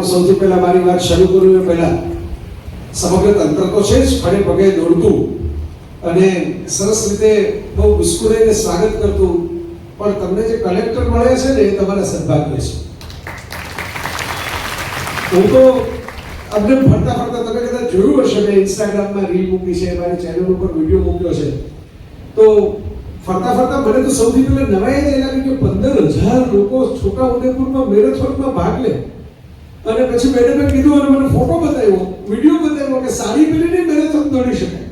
હું સૌથી પહેલા મારી વાત શરૂ કરું એ પહેલા સમગ્ર તંત્ર તો છે જ ખડે પગે દોડતું અને સરસ રીતે બહુ મુસ્કુરાઈને સ્વાગત કરતું, પણ તમને જે કલેક્ટર મળ્યા છે ને એ તમારા સદભાગ્ય છે. હું તો અમને ફરતા ફરતા તમે કદાચ જોયું હશે, મેં ઇન્સ્ટાગ્રામમાં રીલ મૂકી છે, મારી ચેનલ ઉપર વિડીયો મૂક્યો છે, તો ફરતા ફરતા મને તો સૌથી પહેલા નવાઈ જ લાગી કે 15,000 લોકો છોટાઉદેપુરમાં મેરેથોનમાં ભાગ લે. અને પછી મેડમે કીધું અને મને ફોટો બતાવ્યો, વિડીયો બતાવ્યો કે સાડી પહેરીને મેરેથોન દોડી શકાય.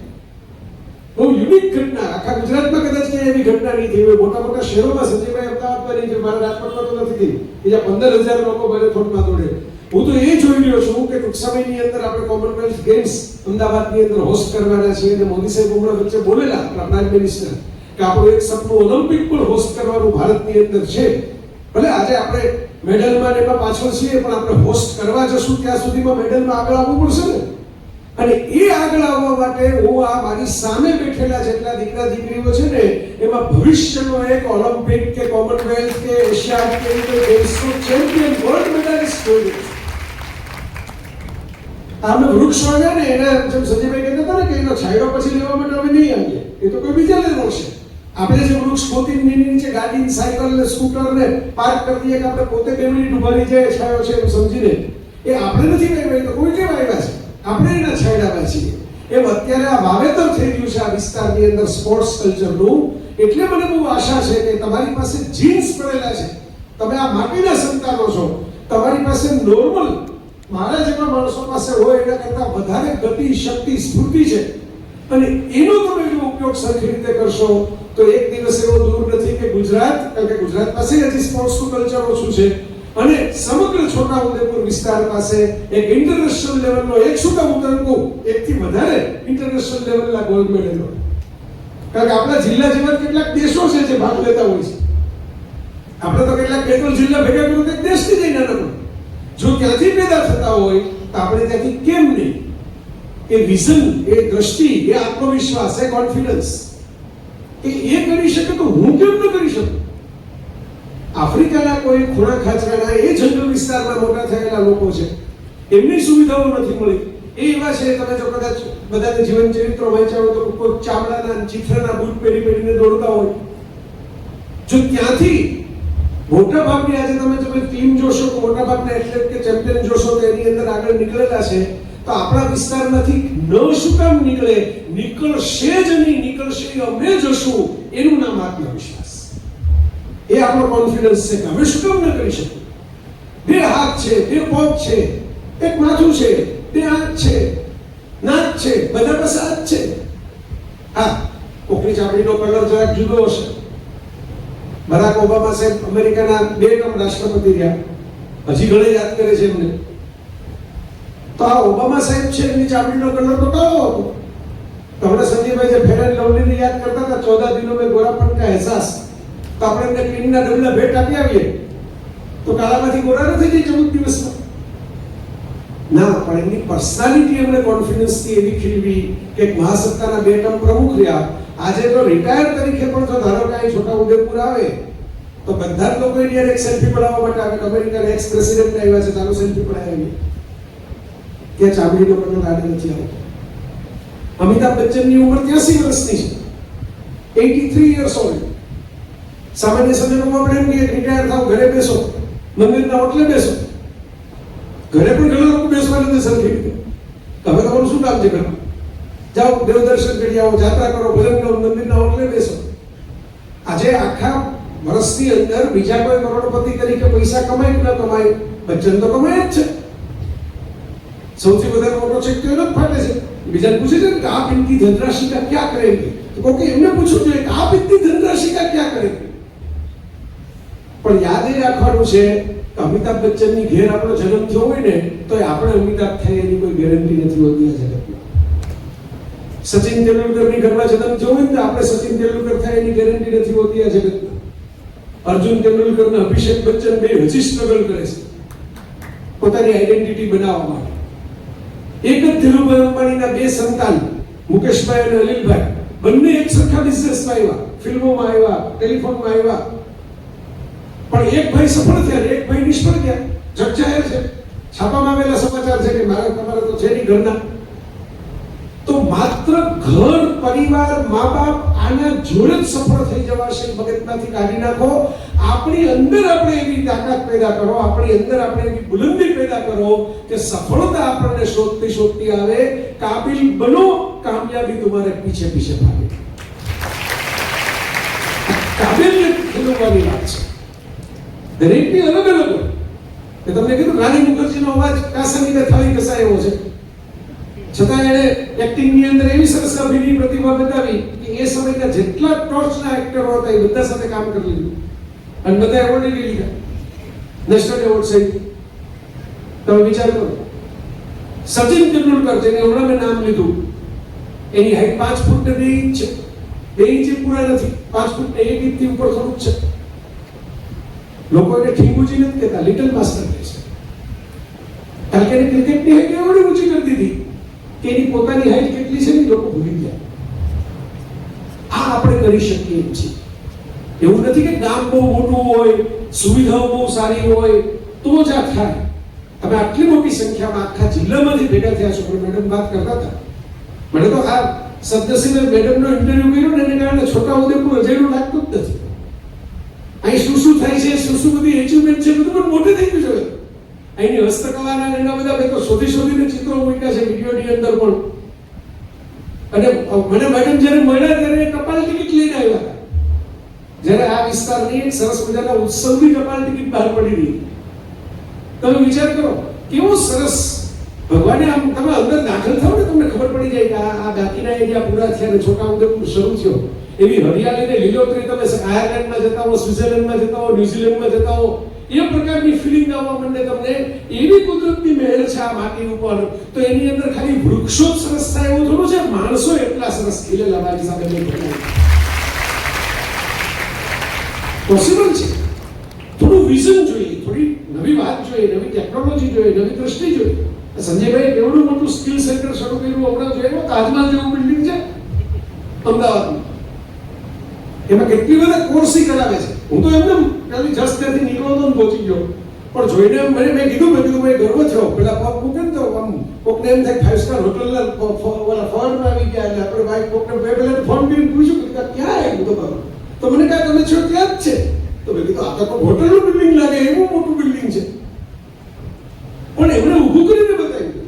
બહુ યુનિક ઘટના, આખા ગુજરાતમાં કદાચ ક્યાંય એવી ઘટના નહીં થઈ હોય. મોટા મોટા શહેરોમાં, સંજયભાઈ અમદાવાદમાં નહીં થઈ, મારા રાજકોટમાં તો નથી થઈ કે જ્યાં 15,000 લોકો મેરેથોનમાં દોડે. હું તો એ જોઈ રહ્યો છું કે ટૂંક સમયની અંદર આપણે કોમનવેલ્થ ગેમ્સ અમદાવાદની અંદર હોસ્ટ કરવાના છીએ અને મોદી સાહેબ હમણાં વચ્ચે બોલેલા, આપણા પ્રાઇમ મિનિસ્ટર, કે આપણું એક સપનું ઓલિમ્પિક પણ હોસ્ટ કરવાનું ભારતની અંદર છે. ભલે આજે આપણે મેડલમાં ને એમાં પાછળ છીએ, પણ આપણે હોસ્ટ કરવા જશું ત્યાં સુધીમાં મેડલમાં આગળ આવવું પડશે ને. અને એ આગળ આવવા માટે હું આ મારી સામે બેઠેલા જેટલા દીકરા દીકરીઓ છે ને, એમાં ભવિષ્યનો એક ઓલિમ્પિક કે કોમનવેલ્થ કે એશિયાડ કે ગેમ્સનો ચેમ્પિયન વર્લ્ડ મેડાલિસ્ટ જોઈ છું. આપણે વૃક્ષ વાવ્યા ને, એને જેમ સંજયભાઈ કહેતા હતા ને કે એનો છાંયડો પછી લેવા માટે અમે નહીં આવીએ, એ તો કોઈ બીજા લેવો છે. આપણે જે વૃક્ષ પોતીની નીચે ગાડી, સાયકલ ને સ્કૂટર ને પાર્ક કરી દઈએ કે આપણે પોતે 2 મિનિટ ઉભા રહી જાય છાંયો છે એવું સમજીને, એ આપણે નથી વાવ્યા, તો કોઈ કેમ આવ્યા છે, આપણે એના છાંયડામાં છીએ. એમ અત્યારે આ વાવેતર થઈ ગયું છે આ વિસ્તારની અંદર સ્પોર્ટ્સ કલ્ચરનું. એટલે મને બહુ આશા છે કે તમારી પાસે જીન્સ પડેલા છે, તમે આ માટીના સંતાનો છો, તમારી પાસે નોર્મલ મારા જેવા માણસો પાસે હોય એના કરતાં વધારે ગતિ, શક્તિ, સ્ફૂર્તિ છે. અને એનો તમે જો ઉપયોગ સરખી રીતે કરશો તો એક દિવસ એવો દૂર નથી કે ગુજરાત, કારણ કે ગુજરાત પાસે હજી સ્પોર્ટ્સનું કલ્ચર ઓછું છે, અને સમગ્ર છોટાઉદેપુર વિસ્તાર પાસે એક ઇન્ટરનેશનલ લેવલનો, એક શું કામ ઉતરવું, એકથી વધારે ઇન્ટરનેશનલ લેવલના ગોલ્ડ મેડલ હોય. કારણ કે આપણા જિલ્લા જેવા કેટલાક દેશો છે જે ભાગ લેતા હોય છે. આપણે તો કેટલાક 2-3 જિલ્લા ભેગા કર્યું તો દેશથી જઈને નાના. જો ત્યાંથી પેદા થતા હોય તો આપણે ત્યાંથી કેમ નહીં? એ વિઝન, એ દ્રષ્ટિ, એ આત્મવિશ્વાસ, એ કોન્ફિડન્સ, એ કરી શકે તો હું કેમ ન કરી શકું? આફ્રિકાના કોઈ ખૂણા ખાચરાના એ જંગલ વિસ્તારમાં મોટા થયેલા લોકો છે, એમની સુવિધાઓ નથી મળી. એ એવા છે, તમે જો કદાચ બધાને જીવન ચરિત્રો વાંચ્યા હોય તો કોઈ ચામડાના ચીથરાના બૂટ પહેરીને દોડતા હોય. જો ત્યાંથી મોટા ભાગની આજે તમે ટીમ જોશો તો મોટા ભાગના એથ્લેટ કે ચેમ્પિયન જોશો તો એની અંદર આગળ નીકળેલા છે. તો આપણા વિસ્તારમાંથી ન શું કામ નીકળે? નીકળશે જ નહીં, નીકળશે અમે જશું, એનું નામ આત્મવિશ્વાસ. એ આપણો કોન્ફિડન્સ છે કે અમે શું કામ ન કરી શકીએ? 2 હાથ છે, 2 પગ છે, એક માથું છે, 2 આંખ છે, નાક છે, બધા પાસે હાથ છે. હા, કોકની ચામડીનો કલર જરાક જુદો હશે. બરાક ઓબામા સાહેબ અમેરિકાના 2 ટર્મ રાષ્ટ્રપતિ રહ્યા, હજી ઘણા યાદ કરે છે એમને. તો આ ઓબામા સાહેબ છે, એમની ચામડીનો કલર તો કાળો હતો. તો હમણાં સંજયભાઈ જે ફેર એન્ડ લવલીને યાદ કરતા હતા, 14 દિનો મેં ગોરાપન કા અહેસાસ, તો આપણે એમને ક્રીમના ડબલા ભેટ આપી આવીએ તો કાળામાંથી ગોરા નથી થઈ 14 દિવસમાં. ના, પણ એમની પર્સનાલિટી, એમને કોન્ફિડન્સથી એવી ખીલવી કે મહાસત્તાના 2 ટર્મ પ્રમુખ રહ્યા. આજે તો રિટાયર તરીકે પણ જો ધારો કે અહીં છોટાઉદેપુર આવે તો બધા જ લોકો એની એક સેલ્ફી પડાવવા માટે આવે. અમેરિકાના એક્સ પ્રેસિડેન્ટ આવ્યા છે, ચાલો સેલ્ફી પડાવી. ત્યાં ચામડીનો કલર આડે નથી આવતો. અમિતાભ બચ્ચનની ઉંમર 83 વર્ષની છે, 83 years old. સામાન્ય સમયમાં આપણે એમ કહીએ રિટાયર થાવ, ઘરે બેસો, મંદિરના ઓટલે બેસો. ઘરે પણ ઘણા લોકો બેસવા નથી સરખી રીતે. તમે તમારું શું કામ છે? ઘરમાં જાઓ, દેવ દર્શન કરી આવો, યાત્રા કરો, ભજન કરો, મંદિરના ઓટલે બેસો. આજે આખા વર્ષની અંદર બીજા કોઈ કરોડપતિ તરીકે પૈસા કમાય કે ન કમાય, બચ્ચન તો કમાય જ છે. સૌથી વધારે મોટો ચેક તો એનો જ ફાટે છે. બીજાને પૂછે છે કે આપ ઇનકી ધનરાશि કા ક્યા કરેંગે? તો કોઈ એમને પૂછવું જોઈએ કે આપ ઇતની ધનરાશિ કા ક્યા કરેંગે? પણ યાદ એ રાખવાનું છે કે અમિતાભ બચ્ચનની ઘેર આપણો જન્મ થયો હોય ને તો આપણે અમિતાભ થાય એની કોઈ ગેરંટી નથી હોતી આ જગતમાં. સચિન તેંડુલકરની ઘરમાં જન્મ થયો હોય ને તો આપણે સચિન તેંડુલકર થાય એની ગેરંટી નથી હોતી આ જગતમાં. અર્જુન તેંડુલકર અને અભિષેક બચ્ચન બે હજી સ્ટ્રગલ કરે છે પોતાની આઈડેન્ટિટી બનાવવા માટે. એક જ ધીરુભાઈ અંબાણીના 2 સંતાન મુકેશભાઈ અને અનિલભાઈ, બંને એક સરખા બિઝનેસમાં આવ્યા, ફિલ્મોમાં આવ્યા, ટેલિફોનમાં આવ્યા. પણ એક ભાઈ સફળ થયા, એક ભાઈ નિષ્ફળ ગયા. જગ જાહેર છે. છાપામાં આવેલા સમાચાર છે કે મારા તમારા તો છે નહીં ઘરના. તો માત્ર ઘર, પરિવાર, મા બાપ આના જોડે જ સફળ થઈ જવાશે મગજમાંથી કાઢી નાખો. આપણી અંદર આપણે એવી તાકાત પેદા કરો, આપણી અંદર આપણે એવી બુલંદી પેદા કરો કે સફળતા આપણને શોધતી શોધતી આવે. કાબિલ બનો, કામયાબી તમારે પીછે પીછે ભાગે. કાબિલને ખેલવાની વાત છે. દરેકની અલગ અલગ હોય. કે તમને કીધું રાણી મુખર્જીનો અવાજ કાસમીને થાળી કસાય એવો છે, છતાં એણે એક્ટિંગની અંદર એવી સરસ અભિનય પ્રતિભા બતાવી કે એ સમયના જેટલા ટોચના એક્ટરો હતા એ બધા સાથે કામ કરી લીધું અને બધા એવોર્ડ લઈ લીધા, નેશનલ એવોર્ડ સહિત. તમે વિચાર કરો, સચિન તેંડુલકર જેને હમણાં મેં નામ લીધું, એની હાઈટ 5 ફૂટ ને 2 ઇંચ છે. 2 ઇંચ પૂરા નથી, 5 ફૂટ ને 1 ઇંચથી ઉપર થોડુંક છે. લોકો એને ઠીંગુજી નથી કહેતા, લિટલ માસ્ટર કહે છે. કારણ કે એને ક્રિકેટની હાઈટ એવડી ઊંચી કરી દીધી કે એની પોતાની હાઈટ કેટલી છે ને લોકો ભૂલી ગયા. આ આપણે કરી શકીએ છીએ. એવું નથી કે ગામ બહુ મોટું હોય, સુવિધાઓ બહુ સારી હોય તો જ આ થાય. તમે આટલી મોટી સંખ્યામાં આખા જિલ્લામાંથી ભેગા થયા છો. મેડમ વાત કરતા હતા, મને તો આ સદનસીબે મેડમનો ઇન્ટરવ્યુ કર્યો ને એને કારણે છોટાઉદેપુર અજયનું લાગતું જ નથી. અહીં શું શું થાય છે, શું શું બધી એચિવમેન્ટ છે, બધું પણ મોટું થઈ ગયું છે. અહીંની હસ્તકલાના એના બધા મેં તો શોધીને ચિત્રો મૂક્યા છે વિડીયોની અંદર પણ. અને મને મેડમ જ્યારે મળ્યા ત્યારે ટપાલ ટિકિટ લઈને આવ્યા હતા. જ્યારે આ વિસ્તારની એક સરસ મજાના ઉત્સવની ટપાલ ટિકિટ બહાર પડી રહી. તમે વિચાર કરો કેવો સરસ ભગવાને આમ, તમે અંદર દાખલ થાવ ને તમને ખબર પડી જાય કે આ બાકીના એરિયા પૂરા થયા અને છોટાઉદેપુર શરૂ થયો. એવી હરિયાળી ને લીલોતરી તમે આયર્લેન્ડમાં જતા હો, સ્વિટ્ઝરલેન્ડમાં જતા હો, ન્યુઝીલેન્ડમાં જતા હો, એ પ્રકારની ફિલિંગ આવવા માંડે તમને. એવી કુદરતની મહેર છે આ માટી ઉપર. તો એની અંદર ખાલી વૃક્ષો જ સરસ થાય એવું થોડું છે, માણસો એટલા સરસ ખીલેલા મારી સાથે પોસિબલ છે. થોડું વિઝન જોઈએ, થોડી નવી વાત જોઈએ, નવી ટેકનોલોજી જોઈએ, નવી દ્રષ્ટિ જોઈએ. સંજયભાઈ કેવડું મોટું સ્કિલ સેન્ટર શરૂ કર્યું હમણાં જોયું, તાજમહલ જેવું બિલ્ડિંગ છે અમદાવાદમાં. એમાં કેટલી બધા કોર્સ કરાવે છે. હું તો એમને ખાલી જસ્ટ ત્યાંથી નીકળો તો પહોંચી ગયો, પણ જોઈને મેં કીધું ભાઈ ગર્વ થયો. પેલા પગ મૂકે ને તો આમ કોકને એમ થાય 5 સ્ટાર હોટલના ફોનમાં આવી ગયા. એટલે આપણે ભાઈ કોકને પહેલા ફોન કરીને પૂછ્યું કે ક્યાં આવ્યું તો કરું, તો મને કહે તમે છો ત્યાં જ છે. તો મેં કીધું આ તો હોટલનું બિલ્ડિંગ લાગે, એવું મોટું બિલ્ડિંગ છે. પણ એમણે ઊભું કરીને બતાવ્યું,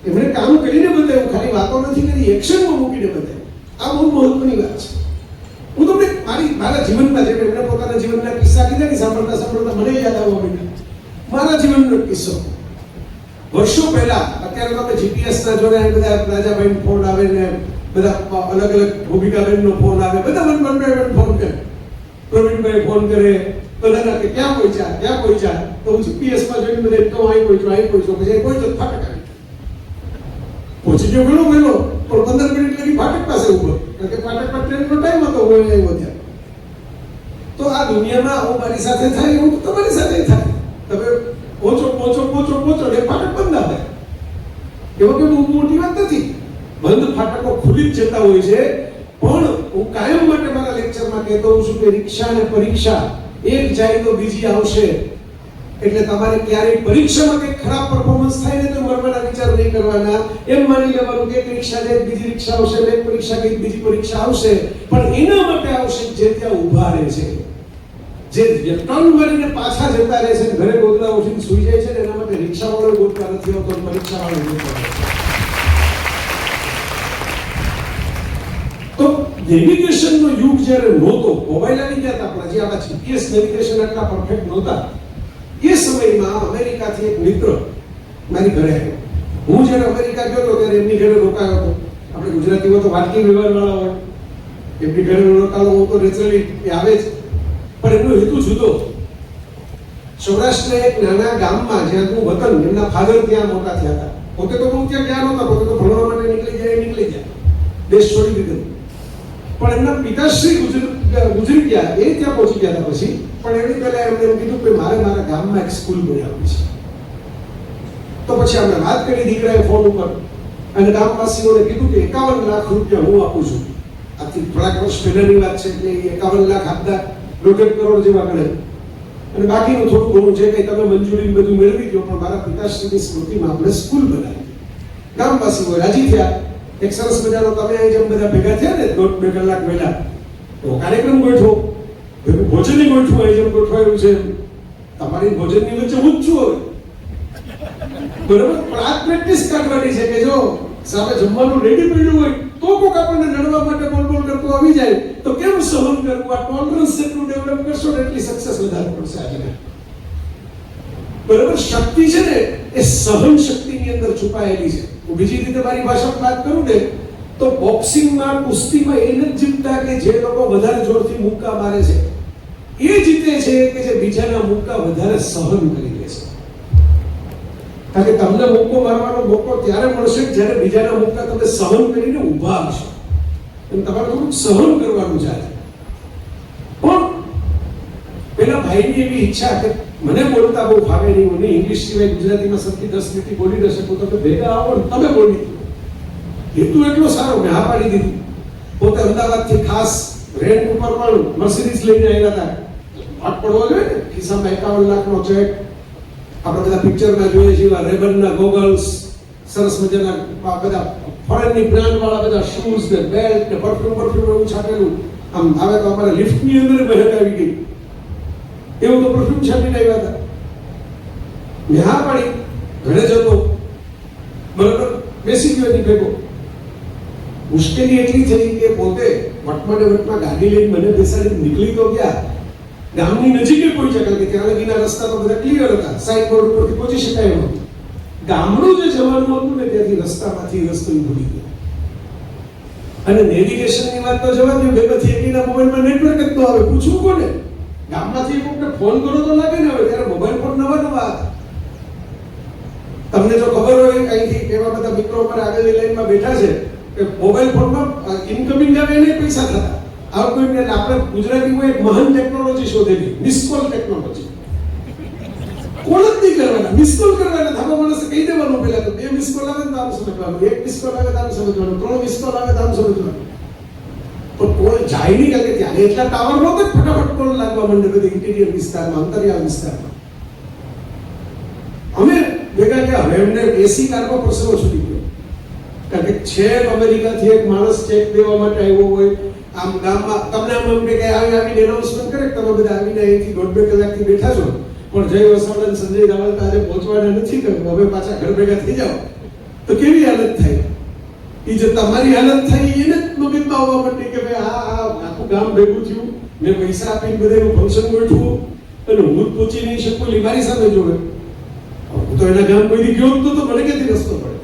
એમણે કામ કરીને બતાવ્યું, ખાલી વાતો નથી કરી, એક્શનમાં મૂકીને બતાવ્યું. આ બહુ મહત્વની વાત છે. હું તમને મારા જીવનમાં જે એમણે પોતાના જીવનના કિસ્સા કીધા ને સાંભળતા સાંભળતા મને યાદ આવવા માંડ્યું મારા જીવનનો કિસ્સો. વર્ષો પહેલા, અત્યારે તો જીપીએસ ના જોડે બધા રાજાભાઈ ફોન આવે ને બધા અલગ અલગ ભૂમિકાબેન નો ફોન આવે, બધા મને ફોન કરે, પ્રવીણભાઈ ફોન કરે, બધા કે ક્યાં પહોંચ્યા. તો હું જીપીએસ માં જોઈને બધા તો અહીં પહોંચ્યો, પછી પહોંચ્યો ફાટક આવી પહોંચી ગયો ઘણો વહેલો, પણ 15 મિનિટ લગી ફાટક પાસે ઉભો, કારણ કે ફાટકમાં ટ્રેનનો ટાઈમ હતો. હું આવ્યો ત્યાં. તો આ દુનિયામાં આવું મારી સાથે થાય એવું તો તમારી સાથે થાય. તમે પહોંચો ને ફાટક બંધ આવે. એવો કે બહુ મોટી વાત નથી, બંધ ફાટકો ખુલી જ જતા હોય છે. પણ હું કાયમ માટે મારા લેક્ચરમાં કહેતો હોઉં છું કે રિક્ષા અને પરીક્ષા એક જાય તો બીજી આવશે. એટલે તમારે ક્યારેય પરીક્ષામાં કંઈક ખરાબ પરફોર્મન્સ થાય ને તો મરવાના વિચાર નહીં કરવાના. એમ માની લેવાનું કે એક રિક્ષા જાય બીજી રિક્ષા આવશે, એક પરીક્ષા ગઈ બીજી પરીક્ષા આવશે. પણ એના માટે આવશે જે ત્યાં ઊભા રહે છે, જે ટર્ન મારીને પાછા જતા રહે છે, ઘરે ગોદડા ઉઠીને સૂઈ જાય છે ને, એના માટે રિક્ષાવાળો ગોતવા નથી આવતો, પરીક્ષાવાળો ગોતવા. તો નેવિગેશનનો યુગ જ્યારે નહોતો, મોબાઈલ આવી ગયા હતા, પણ હજી આવા જીપીએસ નેવિગેશન આટલા પરફેક્ટ નહોતા. એ સમયમાં અમેરિકાથી એક મિત્ર મારી ઘરે આવ્યો. હું જ્યારે અમેરિકા ગયો હતો ત્યારે એમની ઘરે રોકાયો હતો. આપણે ગુજરાતીમાં તો વાતકી વ્યવહારવાળા હોય, એમની ઘરે રોકાયો હું તો નેચરલી એ આવે જ. પણ એમનો હેતુ જુદો. સૌરાષ્ટ્રના એક નાના ગામમાં જ્યાં હું વતન, એમના ફાધર ત્યાં મોટા થયા હતા. પોતે તો બહુ ત્યાં ગયા નહોતા, પોતે તો ભણવા માટે નીકળી ગયા, દેશ છોડી દીધો. પણ એમના પિતાશ્રી ગુજરી ગયા, એ ત્યાં પહોંચી ગયા હતા પછી. પણ એની પહેલા એમને એમ કીધું કે મારે મારા ગામમાં એક સ્કૂલ બનાવવી છે. તો પછી આપણે વાત કરી દીકરાએ ફોન ઉપર, અને ગામવાસીઓને કીધું કે 51 લાખ રૂપિયા હું આપું છું. આથી થોડાક વર્ષ પહેલાની વાત છે, એટલે 51 લાખ આપતા 1.5 કરોડ જેવા ગણે. અને બાકીનું થોડું ઘણું છે કે તમે મંજૂરી બધું મેળવી દો, પણ મારા પિતાશ્રીની સ્મૃતિમાં આપણે સ્કૂલ બનાવી. ગામવાસીઓ રાજી થયા. એક સરસ મજાનો તમે અહીં જેમ બધા ભેગા થયા ને 1.5-2 કલાક પહેલા તો કાર્યક્રમ ગોઠવો, ભોજનની ગોઠવો, અહીં જેમ ગોઠવાયું છે તમારી ભોજનની વચ્ચે હું જ છું હવે, બરોબર. પણ આ પ્રેક્ટિસ કરવાની છે કે જો સામે જમવાનું રેડી પડ્યું હોય તો કોક આપણને નડવા માટે બોલ કરતો આવી જાય તો કેમ સહન કરવું? આ ટોલરન્સ જેટલું ડેવલપ કરશો ને એટલી સક્સેસ વધારે પડશે આજે. બરોબર. શક્તિ છે ને એ સહન શક્તિની અંદર છુપાયેલી છે. હું બીજી રીતે મારી ભાષામાં વાત કરું ને તો બોક્સિંગમાં, કુસ્તીમાં એ નથી જીતતા કે જે લોકો વધારે જોરથી મુક્કા મારે છે, એ જીતે છે કે જે બીજાના મુક્કા વધારે સહન કરી લે છે. કારણ કે તમને મુક્કો મારવાનો મોકો ત્યારે મળશે જ્યારે બીજાના મુક્કા તમે સહન કરીને ઊભા હશો. અને તમારે થોડુંક સહન કરવાનું છે. પણ પેલા ભાઈની એવી ઈચ્છા કે મને બોલતા બહુ ફાવે નહીં, મને ઇંગ્લિશ સિવાય ગુજરાતીમાં સરખી 10 મિનિટ બોલી ન શકું, તમે ભેગા આવો ને તમે બોલી હેતુ એટલો સારો મેં હા પાડી દીધું. પોતે અમદાવાદથી ખાસ રેન્ટ ઉપર પણ મર્સિડીઝ લઈને આવ્યા હતા. ભાગ પડવો જોઈએ ને, ખિસ્સામાં 51 લાખનો ચેક. આપણે બધા પિક્ચરમાં જોઈએ છીએ રેબનના ગોગલ્સ, સરસ મજાના બધા ફોરેનની બ્રાન્ડ વાળા બધા શૂઝ ને બેલ્ટ ને પરફ્યુમ એવું છાટેલું. આમ આવે તો અમારે લિફ્ટની અંદર બહેક આવી ગઈ એવું તો પરફ્યુમ છાટીને આવ્યા હતા. મેં હા પાડી, ઘરે જતો બરાબર બેસી ગયો એની ભેગો. મુશ્કેલી એટલી થઈ કે પોતે વટમાં ગાડી લઈને મને બેસાડી નીકળી તો ગયા. ગામની નજીકે પહોંચી શકે કે ત્યાં લગીના રસ્તા તો બધા ક્લિયર હતા, સાઈડ બોર્ડ ઉપરથી પહોંચી શકાય એમ હતું. ગામડું જે જવાનું હતું ને ત્યાંથી રસ્તામાંથી રસ્તો ભૂલી ગયો. અને નેવિગેશનની વાત તો જવા દો, ભેગાથી એકીના મોબાઈલમાં નેટવર્ક જ તો આવે, પૂછવું કોને? ગામમાંથી કોઈને ફોન કરો તો લાગે ને. હવે ત્યારે મોબાઈલ ફોન નવા હતા. તમને જો ખબર હોય અહીંથી એવા બધા મિત્રો અમારા આગળની લાઈનમાં બેઠા છે કે મોબાઈલ ફોનમાં ઇનકમિંગ આવે એને પૈસા થતા. આ કોઈને આપણે ગુજરાતીમાં એક મહાન ટેકનોલોજી શોધેલી, મિસ કોલ ટેકનોલોજી. કોલ જ નહીં કરવાના, મિસ કોલ કરવાના. ધાબા માણસે કહી દેવાનું પહેલા તો 2 મિસ કોલ આવે તો આમ સમજવાનું, 1 મિસ કોલ આવે તો આમ સમજવાનું, 3 મિસ કોલ આવે તો આમ સમજવાનું. તો કોલ જાય નહીં કારણ કે ત્યારે એટલા ટાવર નહોતા, ફટાફટ કોલ લાગવા માંડે બધી ઇન્ટિરિયર વિસ્તારમાં, અંતરિયાળ વિસ્તારમાં. અમે ભેગા ગયા. હવે એમને એસી કારમાં પ્રસંગો છૂટી ગયો કારણ કે છેક અમેરિકાથી એક માણસ ચેક દેવા માટે આવ્યો હોય. આમ ગામમાં તમને આમ કે આવીને એનાઉન્સમેન્ટ કરે કે તમે બધા આવીને અહીંથી 1.5-2 કલાકથી બેઠા છો, પણ જય વસાવડા સંજય રાવલ આજે પહોંચવાના નથી કર્યું, હવે પાછા ઘર ભેગા થઈ જાઓ. તો કેવી હાલત થાય? એ જે તમારી હાલત થઈ એને જ મગજમાં આવવા માંડી કે ભાઈ આ આખું ગામ ભેગું થયું, મેં પૈસા આપીને બધાનું ફંક્શન ગોઠવું અને હું જ પહોંચી નહીં શકું, મારી સામે જોડે. હું તો એના ગામ કોઈ ગયો તો મને ક્યાંથી રસ્તો પડે?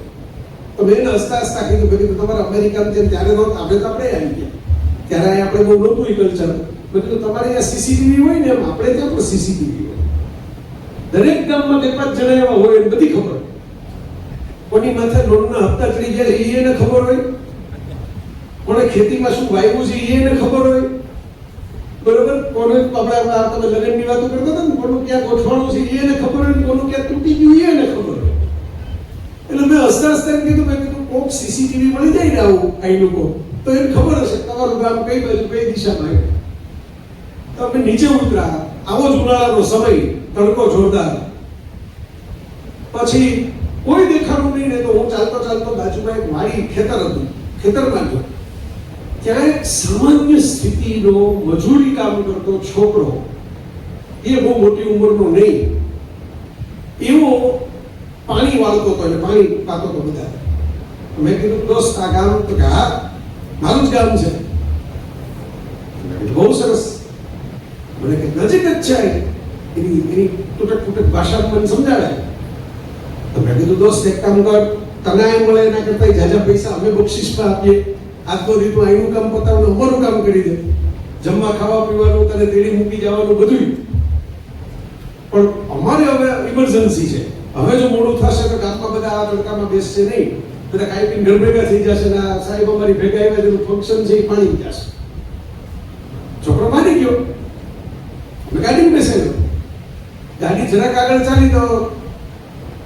તો મેં હસતા હસતા કીધું કે તમારા અમેરિકામાં જેમ ત્યારે નહોતું, આપણે તો આપણે આવી ગયા. ત્યારે આપણે બહુ નહોતું એ કલ્ચર. મેં કીધું તમારે ત્યાં સીસીટીવી હોય ને એમ આપણે ત્યાં પણ સીસીટીવી હોય. દરેક ગામમાં 2-5 જણા એવા હોય, એને બધી ખબર. કોની માથે લોનના હપ્તા ચડી ગયા એ એને ખબર હોય, કોને ખેતીમાં શું વાવ્યું છે એ એને ખબર હોય, બરોબર. કોને આપણે તમે લગ્નની વાતો કરતા હતા ને, કોનું ક્યાં ગોઠવાણું છે એને ખબર હોય, કોનું ક્યાં તૂટી ગયું એને ખબર હોય. એટલે મેં હસતા હસતા કીધું કોક સીસીટીવી મળી જાય ને આવું અહીં લોકો તો એને ખબર હશે તમારું ગામ કઈ બાજુ કઈ દિશામાં આવ્યું. તો અમે નીચે ઉતરા. આવો જ ઉનાળાનો સમય, તડકો જોરદાર. પછી કોઈ દેખાડું નહીં ને તો હું ચાલતો બાજુમાં એક મારી ખેતર હતું, ખેતરમાં ગયો. ત્યાં એક સામાન્ય સ્થિતિનો મજૂરી કામ કરતો છોકરો, એ બહુ મોટી ઉંમરનો નહીં, એવો પાણી વાળતો હતો એટલે પાણી પાતો હતો બધા. મેં કીધું દોસ્ત આ ગામ? તો કે હા મારું જ ગામ છે. બહુ સરસ. મને કે નજીક જ છે, એની તૂટક ભાષા મને સમજાવે. તો મેં કીધું દોસ્ત એક કામ કર, તને આ મળે એના કરતા જાજા પૈસા અમે બક્ષિસમાં આપીએ, આજનો રીતનું અહીંનું કામ પતાવવાનું અમારું કામ કરી દે, જમવા ખાવા પીવાનું, તને તેડી મૂકી જવાનું બધું. પણ અમારે હવે ઇમરજન્સી છે, હવે જો મોડું થશે તો ગામમાં બધા આ તડકામાં બેસશે નહીં, બધા ખાઈ પીને ઘર ભેગા થઈ જશે ને સાહેબ અમારી ભેગા આવ્યા જેનું ફંક્શન છે એ પાણી જશે. છોકરો માની ગયો. મેં ગાડીમાં બેસેલો. ગાડી જરાક આગળ ચાલી તો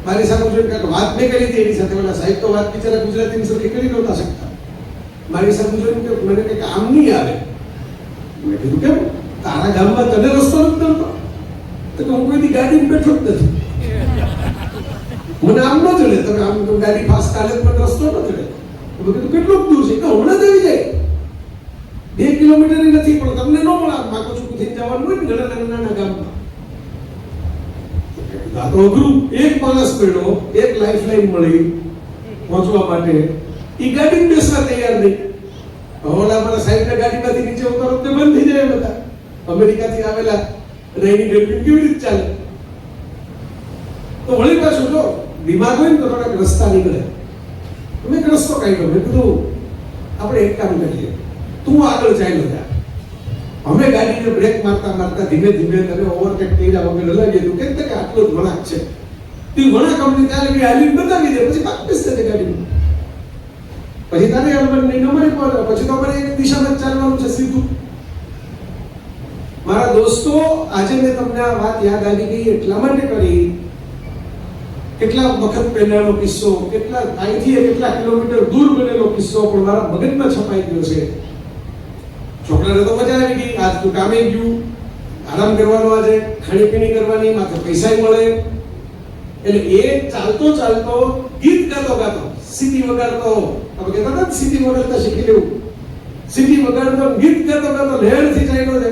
મારી સામે જોઈને વાત મેં કરી હતી એની સાથે. ઓલા સાહેબ તો વાત બિચારા ગુજરાતીની સાથે કરી નહોતા શકતા. મારી સામે જોઈને મને કંઈક આમ નહીં આવે. મેં કીધું કેમ? તારા ગામમાં તને રસ્તો નથી મળતો? તો બેઠો જ નથી. મને આમ ન ચડે, તમે આમ તો ગાડી ફાસ્ટ ચાલે પણ રસ્તો ન ચડે. મેં કીધું કેટલું દૂર છે? કે હમણાં જ આવી જાય, 2 કિલોમીટર નથી, પણ તમને ન મળે. માકો છું થી જવાનું હોય ને ઘણા નાના ગામમાં. આ તો અઘરું. એક માણસ પડ્યો, એક લાઈફ લાઈન મળી પહોંચવા માટે, એ ગાડી બેસવા તૈયાર નહીં. હમણાં મારા સાહેબને ગાડીમાંથી નીચે ઉતારો તે બંધ થઈ જાય. બધા અમેરિકાથી આવેલા એની ડેલ્ફિન કેવી રીતે ચાલે? તો વળી પાછું જો દિમાગ હોય ને તો થોડાક રસ્તા નીકળે. મેં એક રસ્તો કાઢ્યો. મેં કીધું આપણે એક કામ કરીએ, તું આગળ ચાલ્યો જા, અમે ગાડીને બ્રેક મારતા મારતા ધીમે ધીમે તમે ઓવરટેક કર્યા વગર લગાવી દઉં. કે આટલો જ વળાંક છે, તું વળાંક અમને ત્યાં લગી હાલીને બતાવી દે, પછી વાપસ થશે ગાડીમાં. પછી તારે અલબત્ત નહીં અમારે પછી તો અમારે એક દિશામાં ચાલવાનું છે સીધું. મારા દોસ્તો, આજે મેં તમને આ વાત યાદ આવી ગઈ એટલા માટે કરી, કેટલા વખત પહેલાનો કિસ્સો, કેટલા અહીંથી કેટલા કિલોમીટર દૂર બનેલો કિસ્સો પણ મારા મગજમાં છપાઈ ગયો છે. છોકરાને તો મજા આવી ગઈ, આજ તો કામે ગયું, આરામ કરવાનો, આજે ખાણીપીણી કરવાની, માથે પૈસા મળે. એટલે એ ચાલતો ચાલતો ગીત ગાતો ગાતો, સીટી વગાડતો, આપણે કહેતા હતા સીટી વગાડતા શીખી લેવું, સીટી વગાડતો ગીત ગાતો ગાતો લહેરથી ચાલ્યો છે.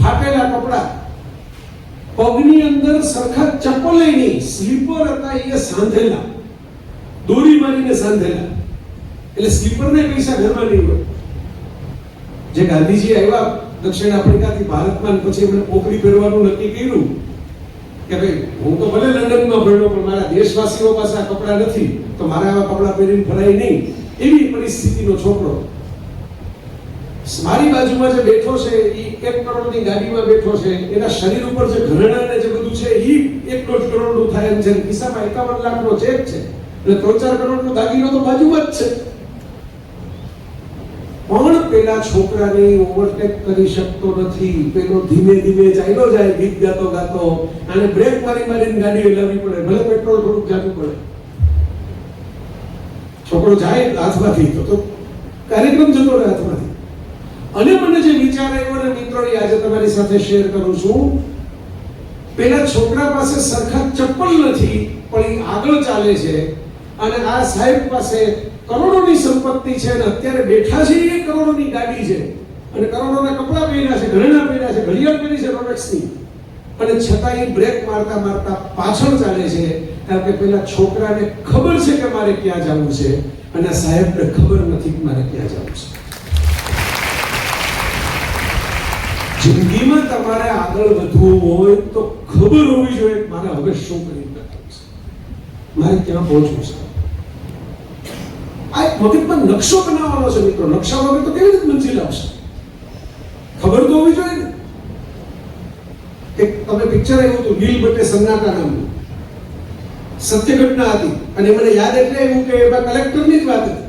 ફાટેલા કપડા, પગની અંદર સરખા ચપ્પલ નહીં, સ્લીપર હતા, એ સાંધેલા, દોરી મારીને સાંધેલા. એટલે સ્લીપરને પૈસા ઘરમાં નહીં હોય. જે ગાંધીજી આવ્યા દક્ષિણ આફ્રિકાથી ભારતમાં, પછી એમણે પોકરી પહેરવાનું નક્કી કર્યું કે ભાઈ હું તો ભલે લંડનમાં ભણ્યો પણ મારા દેશવાસીઓ પાસે આ કપડાં નથી, તો મારે આવા કપડાં પહેરીને ફરાય નહીં. એવી પરિસ્થિતિનો છોકરો મારી બાજુમાં જે બેઠો છે, એ 1 કરોડની ગાડીમાં બેઠો છે, એના શરીર ઉપર જે ઘરેણાં ને જે બધું છે એ 1.5 કરોડનું થાય એમ છે. ખિસ્સામાં 51 લાખનો ચેક છે, એટલે 3-4 કરોડનો દાગીનો તો બાજુમાં જ છે. પણ પેલા છોકરાને ઓવરટેક કરી શકતો નથી. પેલો ધીમે ધીમે ચાલ્યો જાય ગીત ગાતો ગાતો, અને બ્રેક મારી મારીને ગાડી હલાવવી પડે, ભલે પેટ્રોલ થોડુંક જાતું પડે. છોકરો જાય હાથમાંથી તો કાર્યક્રમ જતો રહે હાથમાંથી. અને મને જે વિચાર આવ્યો ને મિત્રો, આજે તમારી સાથે શેર કરું છું. પેલા છોકરા પાસે સરખા ચપ્પલ નથી, પણ એ આગળ ચાલે છે, અને આ સાહેબ પાસે કરોડોની સંપત્તિ છે, અને અત્યારે બેઠા છે, 1 કરોડની ગાડી છે, અને કરોડોના કપડા પહેર્યા છે, ઘરેણાં પહેર્યા છે, ઘડિયાળ પહેરી છે રોલેક્સની, અને છતાં એ બ્રેક મારતા મારતા પાછળ ચાલે છે. કારણ કે પેલા છોકરાને ખબર છે કે મારે ક્યાં જવું છે, અને સાહેબને ખબર નથી કે મારે ક્યાં જવું છે. જિંદગીમાં તમારે આગળ વધવું હોય તો ખબર હોવી જોઈએ કે મારે હવે શું કરી બતાવવું છે, મારે ક્યાં પહોંચવું છે. આ એક મગજમાં નકશો બનાવવાનો છે મિત્રો. નકશા વગર તો કેવી રીતે મંજિલ આવશે? ખબર તો હોવી જોઈએ ને. એક તમે પિક્ચર આવ્યું હતું નીલ બટ્ટે સન્નાટા નામનું, સત્ય ઘટના હતી, અને મને યાદ એટલે એવું કે એમાં કલેક્ટરની જ વાત હતી.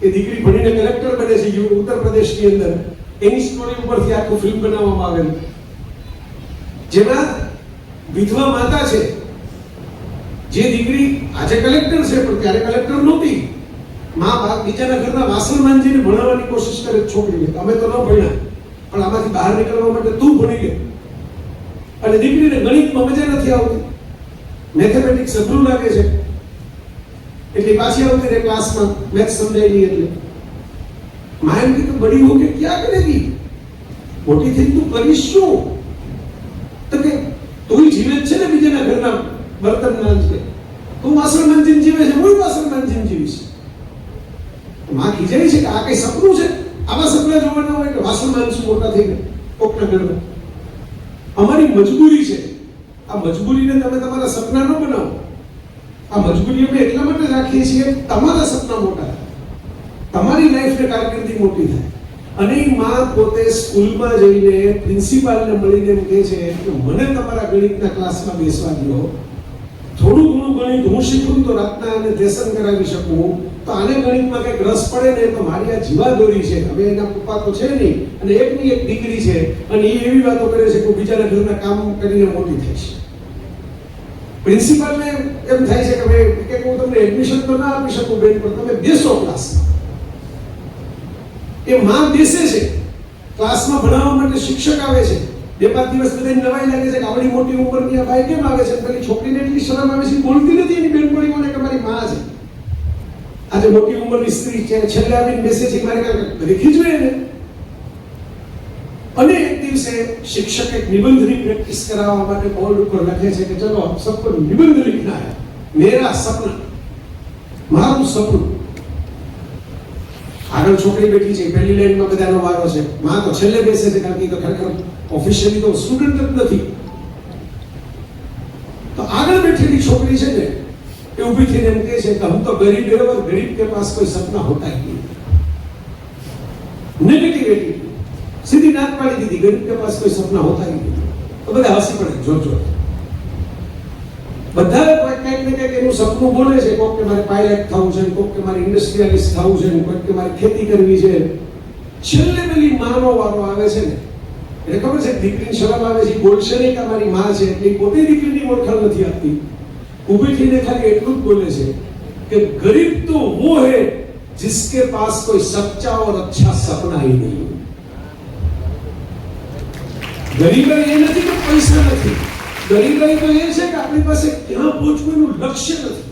એ દીકરી ભણીને કલેક્ટર બને છે ઉત્તર પ્રદેશની અંદર. એની સ્ટોરી ઉપરથી આખું ફિલ્મ બનાવવામાં આવેલું, જેમાં વિધવા માતા છે, જે દીકરી આજે કલેક્ટર છે પણ ત્યારે કલેક્ટર નહોતી. મા બાપ બીજાના ઘરના વાસણ માંજીને ભણાવવાની કોશિશ કરે છોકરીને, અમે તો ન ભણ્યા પણ આમાંથી બહાર નીકળવા માટે તું ભણી લે. અને દીકરીને ગણિતમાં મજા નથી આવતી, મેથેમેટિક્સ અઘરું લાગે છે, એટલે પાછી આવતી રહે ક્લાસમાં, મેથ્સ સમજાય નહીં. એટલે माँ एम की तो बड़ी होके क्या करेगी, मोटी थी तू करीश શું? તો કે તું જીવે છે ને બીજાના ઘરના બર્તન માંજે, તું વાસણ માંજીને જીવે છે, હું વાસણ માંજીને જીવીશ. માં ખીજાય છે કે આ કઈ સપનું છે? આવા સપના જોવાના હોય કે વાસણ માંજશું મોટા થઈને કોકના ઘરમાં? અમારી મજબૂરી છે. આ મજબૂરીને તમે તમારા સપના ન બનાવો. આ મજબૂરી અમે એટલા માટે રાખીએ છીએ કે તમારા સપના મોટા થાય, તમારી લાઈફને કારકિર્દી મોટી થાય. અને એ માં પોતે સ્કૂલમાં જઈને પ્રિન્સિપાલને મળીને એમ કહે છે કે મને તમારા ગણિતના ક્લાસમાં બેસવા દો, થોડું ઘણું ગણિત હું શીખું તો રાતના આને લેસન કરાવી શકું, તો આને ગણિતમાં કંઈક રસ પડે ને તો મારી આ જીવાદોરી છે. હવે એના પપ્પા તો છે નહીં, અને એકની એક દીકરી છે, અને એ એવી વાતો કરે છે કે બીજાના ઘરના કામ કરીને મોટી થઈશ. પ્રિન્સિપાલને એમ થાય છે કે ભાઈ કે હું તમને એડમિશન તો ના આપી શકું બેન, પણ તમે બેસો ક્લાસમાં. એ માં બેસે છે ક્લાસમાં ભણાવવા માટે, શિક્ષક આવે છે, 2-5 દિવસ બધાને નવાઈ લાગે છે કે આવડી મોટી ઉંમરની આ બાઈ કેમ આવે છે, પેલી છોકરીને એટલી શરમ આવે છે, બોલતી નથી એની બેનપણીઓને કે મારી માં છે. આજે મોટી ઉંમરની સ્ત્રી છે, છેલ્લે આવીને બેસે છે મારે કાંઈક રેખી જોઈએ ને. અને એક દિવસે શિક્ષક એક નિબંધની પ્રેક્ટિસ કરાવવા માટે બોર્ડ ઉપર લખે છે કે ચલો આપ સબકો નિબંધ लिखना है, मेरा सपना, મારું સપનું. આગળ છોકરી બેઠી છે, પહેલી લાઈનમાં બધાનો વારો છે, માં તો છેલ્લે બેસે છે કારણ કે તો ખરેખર ઓફિશિયલી તો સ્ટુડન્ટ જ નથી. તો આગળ બેઠેલી છોકરી છે ને એ ઊભી થઈને એમ કહે છે કે હમ તો ગરીબ है और गरीब के पास कोई सपना होता ही नहीं. नेगेटिव एटीट्यूड, सीधी नाक पाड़ी दीदी, गरीब के पास कोई सपना होता ही नहीं. તો બધા હસી પડે જોર જોર. બધા કંઈક ને કંઈક એનું સપનું બોલે છે. કોઈક કે મારે પાયલટ થવું છે, કોઈક કે મારે ઇન્ડસ્ટ્રીયલિસ્ટ થવું છે, કોઈક કે મારે ખેતી કરવી છે. છેલ્લે પેલી માનો વારો આવે છે ને એટલે ખબર છે દીકરીની શરમ આવે છે, બોલશે નહીં કે મારી માં છે એટલે પોતે દીકરીની ઓળખાણ નથી આપતી. ઊભી થઈને ખાલી એટલું જ બોલે છે કે ગરીબ તો वो है जिसके पास कोई सच्चा और अच्छा सपना ही नहीं. ગરીબાઈ એ નથી કે પૈસા નથી, ગરીબાઈ તો એ છે કે આપણી પાસે ક્યાં પહોંચવું એનું લક્ષ્ય નથી.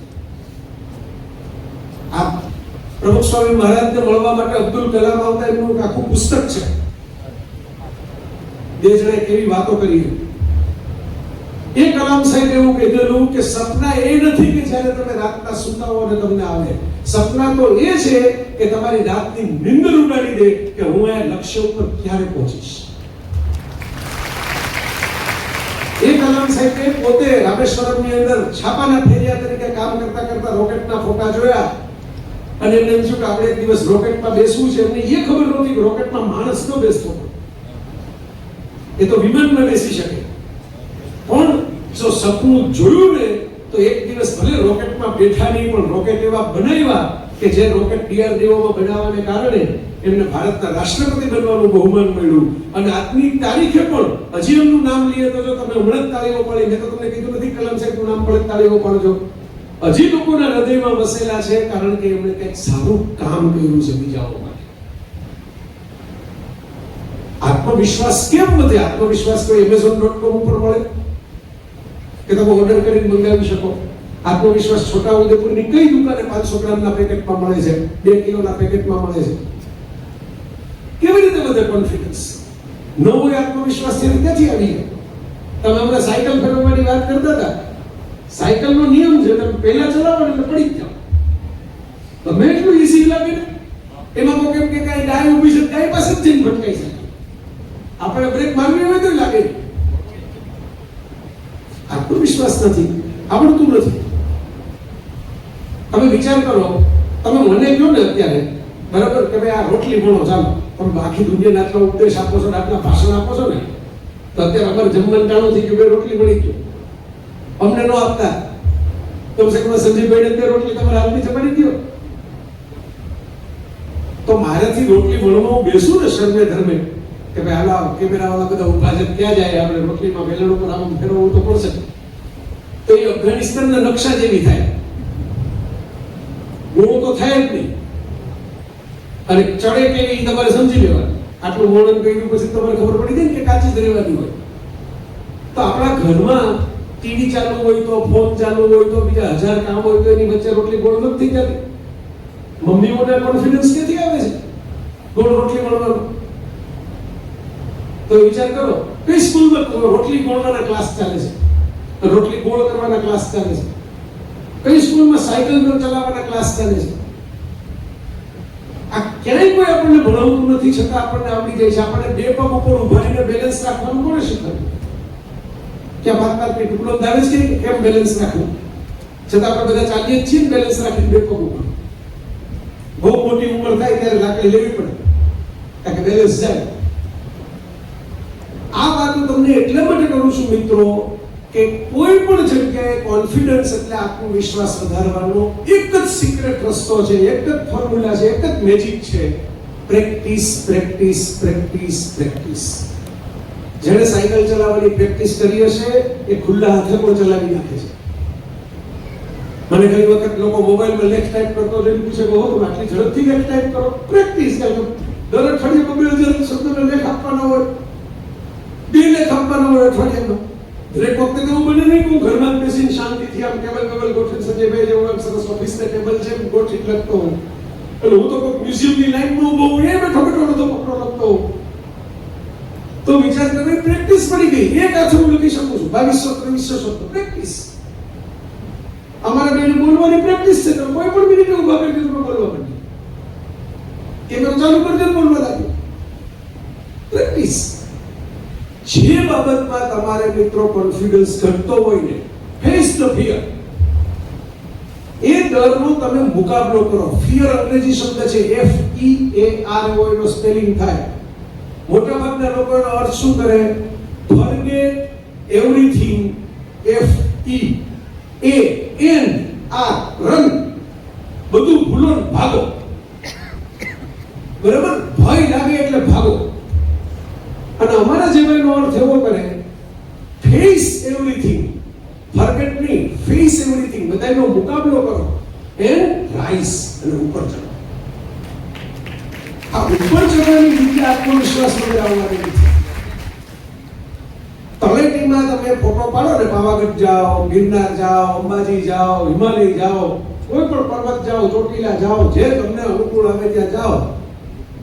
આ પ્રમુખ સ્વામી મહારાજને મળવા માટે અબ્દુલ કલામ આવતા એમનું આખું પુસ્તક છે. બે જણાએ કેવી વાતો કરી. એ કલામ સાહેબ એવું કીધેલું કે સપના એ નથી કે જ્યારે તમે રાતના સૂતા હો અને તમને આવે. સપના તો એ છે કે તમારી રાતની નિંદર ઉડાડી દે કે હું આ લક્ષ્ય ઉપર ક્યારે પહોંચીશ. એ કલામ સાહેબે પોતે રામેશ્વરમની અંદર છાપાના ફેરિયા તરીકે કામ કરતા કરતા રોકેટના ફોટા જોયા અને એમને એમ થયું કે આપણે એક દિવસ રોકેટમાં બેસવું છે. એમને એ ખબર નહોતી કે રોકેટમાં માણસ ન બેસતો, એ તો વિમાનમાં બેસી શકે. પણ જો સપનું જોયું ને તો એક દિવસ ભલે રોકેટમાં બેઠા નહીં પણ રોકેટ એવા બનાવ્યા કે જે રોકેટ DRDOમાં બનાવવાને કારણે એમને ભારતના રાષ્ટ્રપતિ બનવાનું બહુમાન મળ્યું. અને આજની તારીખે પણ હજી એમનું નામ લઈએ તો જો તમે હમણાં જ તાળીઓ પાડી, મેં તો તમને કીધું નથી કલામ સાહેબનું નામ પડે તાળીઓ પાડજો. હજી લોકોના હૃદયમાં વસેલા છે કારણ કે એમણે કંઈક સારું કામ કર્યું છે બીજાઓ માટે. આત્મવિશ્વાસ કેમ વધે? આત્મવિશ્વાસ તો Amazon.com ઉપર મળે કે તમે ઓર્ડર કરીને મંગાવી શકો. આત્મવિશ્વાસ છોટાઉદેપુરની કઈ દુકાને 500 ગ્રામના પેકેટમાં મળે છે, 2 કિલોના પેકેટમાં મળે છે. કેવી રીતે વધે કોન્ફિડન્સ? નવો આત્મવિશ્વાસ ક્યાંથી આવી ગયો? તમે હમણાં સાયકલ ફેરવવાની વાત કરતા હતા. સાયકલનો નિયમ છે તમે પહેલા ચલાવો એટલે પડી જ જાઓ. તમે એટલું ઈઝી લાગે ને એમાં તો કેમ કે કઈ ગાય ઊભી છે ગાય પાસે જ જઈને ભટકાઈ શકે. આપણે બ્રેક મારવી હોય તો લાગે. આત્મવિશ્વાસ નથી, આવડતું નથી. તમે વિચાર કરો, તમે મને કહો ને અત્યારે બરાબર કે ભાઈ આ રોટલી વણો ચાલો, તમે આખી દુનિયાને આટલો ઉપદેશ આપો છો, આટલા ભાષણ આપો છો ને તો અત્યારે અમારે જમવાનું ટાણું થઈ ગયું, બે રોટલી વણી ગયું. અમને ન આપતા તો સંજયભાઈને 2 રોટલી તમારા હાથની જમાડી દો. તો મારાથી રોટલી વણવા હું બેસું ને શરમે ધર્મે કે ભાઈ હાલો કેમેરા વાળા બધા ઉભા છે ક્યાં જાય, આપણે રોટલીમાં વેલણ ઉપર આમ ફેરવવું તો પડશે. તો એ અફઘાનિસ્તાનના નકશા જેવી થાય, ગુણો તો થાય જ નહીં. અને ચડે કેવી તમારે સમજી લેવાનું. આટલું વર્ણન કર્યું પછી તમારે ખબર પડી જાય ને કે કાચી જ રહેવાની હોય. તો આપણા ઘરમાં ટીવી ચાલુ હોય તો, ફોન ચાલુ હોય તો, બીજા 1000 કામ હોય તો એની વચ્ચે રોટલી ગોળ નથી જતી. મમ્મીઓને કોન્ફિડન્સ ક્યાંથી આવે છે ગોળ રોટલી વણવાનો? તો વિચાર કરો કઈ સ્કૂલમાં રોટલી વણવાના ક્લાસ ચાલે છે, રોટલી ગોળ કરવાના ક્લાસ ચાલે છે, કઈ સ્કૂલમાં સાયકલ ચલાવવાના ક્લાસ ચાલે છે. આ ક્યાંય કોઈ આપણને ભણાવતું નથી, છતાં આપણને આવડી જાય છે. આપણને 2 પગ ઉપર ઊભા રહીને બેલેન્સ રાખવાનું કોણે શીખવાડ્યું? ક્યાં ભાત કે ટુકડો દાવે છે કે કેમ બેલેન્સ રાખવું? છતાં આપણે બધા ચાલીએ જ છીએ બેલેન્સ રાખીને 2 પગ ઉપર. બહુ મોટી ઉંમર થાય ત્યારે લાકડી લેવી પડે કારણ કે બેલેન્સ જાય. આ વાત હું તમને એટલા માટે કરું છું મિત્રો કે કોઈ પણ જગ્યાએ કોન્ફિડન્સ એટલે આત્મવિશ્વાસ વધારવાનો એક જ સિક્રેટ રસ્તો છે, એક જ ફોર્મ્યુલા છે, એક જ મેજિક છે. Practice, practice, practice, practice. જેણે સાયકલ ચલાવવાની પ્રેક્ટિસ કરી હશે એ ખુલ્લા હાથે પણ ચલાવી નાખે છે. મને ઘણી વખત લોકો મોબાઈલમાં લેખ ટાઈપ કરતો જોઈને પૂછે કે હો તમે આટલી ઝડપથી લેખ ટાઈપ કરો? પ્રેક્ટિસ કરો. દર અઠવાડિયે 2000 શબ્દોનો લેખ આપવાનો હોય 2 લાખ આપવાના હોય અઠવાડિયામાં. દરેક વખતે તો બને નહીં કે હું ઘરમાં જ બેસીને શાંતિથી આમ ટેબલ ગોઠવીને સંજયભાઈ જેવું આમ સરસ ઓફિસના ટેબલ છે ગોઠવી લખતો હું. એટલે હું તો કોઈ મ્યુઝિયમની લાઈનમાં ઉભો હું એ બેઠો બધો પકડો લખતો હું. તો વિચાર કરે પ્રેક્ટિસ પડી ગઈ. એક હાથે હું લખી શકું છું 2200-2300 શબ્દ પ્રેક્ટિસ. અમારા બેને બોલવાની પ્રેક્ટિસ છે તો કોઈ પણ મિનિટે ઉભા કરી દીધું બોલવા માંડી. કેમેરો ચાલુ કરી દે બોલવા લાગ્યો. પ્રેક્ટિસ. જે બાબતમાં તમારે મિત્રો કોન્ફિડન્સ ઘટતો હોય ને, ફેસ ધ ફિયર. એ ડરનો તમે મુકાબલો કરો. ફિયર અંગ્રેજી શબ્દ છે FEAR એનો સ્પેલિંગ થાય. મોટા ભાગના લોકો એનો અર્થ શું કરે? ફોરગેટ એવરીથિંગ FEAN બધું ભૂલો ને ભાગો. બરાબર? ભય લાગે એટલે ભાગો. અને અમારા જીવનનો અર્થ એવો કરે ફેસ એવરીથિંગ. ફોરગેટ નહીં, ફેસ એવરીથિંગ. બધાનો મુકાબલો કરો એન્ડ રાઈઝ અને ઉપર ચડો. આ ઉપર ચડવાની રીતે આત્મવિશ્વાસ વગર આવવાની નથી. તળેટીમાં તમે ફોટો પાડો ને, પાવાગઢ જાઓ, ગિરનાર જાઓ, અંબાજી જાઓ, હિમાલય જાઓ, કોઈ પણ પર્વત જાઓ, ચોટીલા જાઓ, જે તમને અનુકૂળ આવે ત્યાં જાઓ.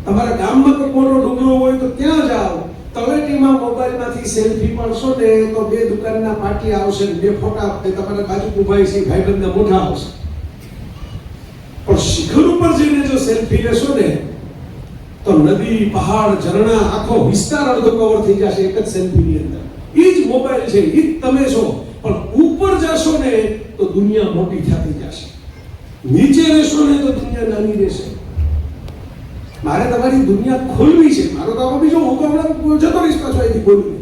તમારા ગામમાં કોઈ મોટો ડુંગરો હોય તો ત્યાં જાઓ. તળેટીમાં મોબાઈલમાંથી સેલ્ફી પાડશો ને તો 2 દુકાનના પાટી આવશે, 2 ફોટા તમારા બાજુ ઉભા છે ભાઈબંધના મોઢા આવશે. પણ શિખર ઉપર જઈને જો સેલ્ફી લેશો ને તો નદી, પહાડ, ઝરણા, આખો વિસ્તાર અડધો કવર થઈ જશે એક જ સેલ્ફીની અંદર. એ જ મોબાઈલ છે, એ જ તમે છો. પણ ઉપર જશો ને તો દુનિયા મોટી થતી જશે. નીચે રહેશો ને તો દુનિયા નાની રહેશે. મારે તમારી દુનિયા ખોલવી છે. મારો તો આમાં બીજો હું તો હમણાં જતો રહીશ પાછો અહીંથી ખોલવી.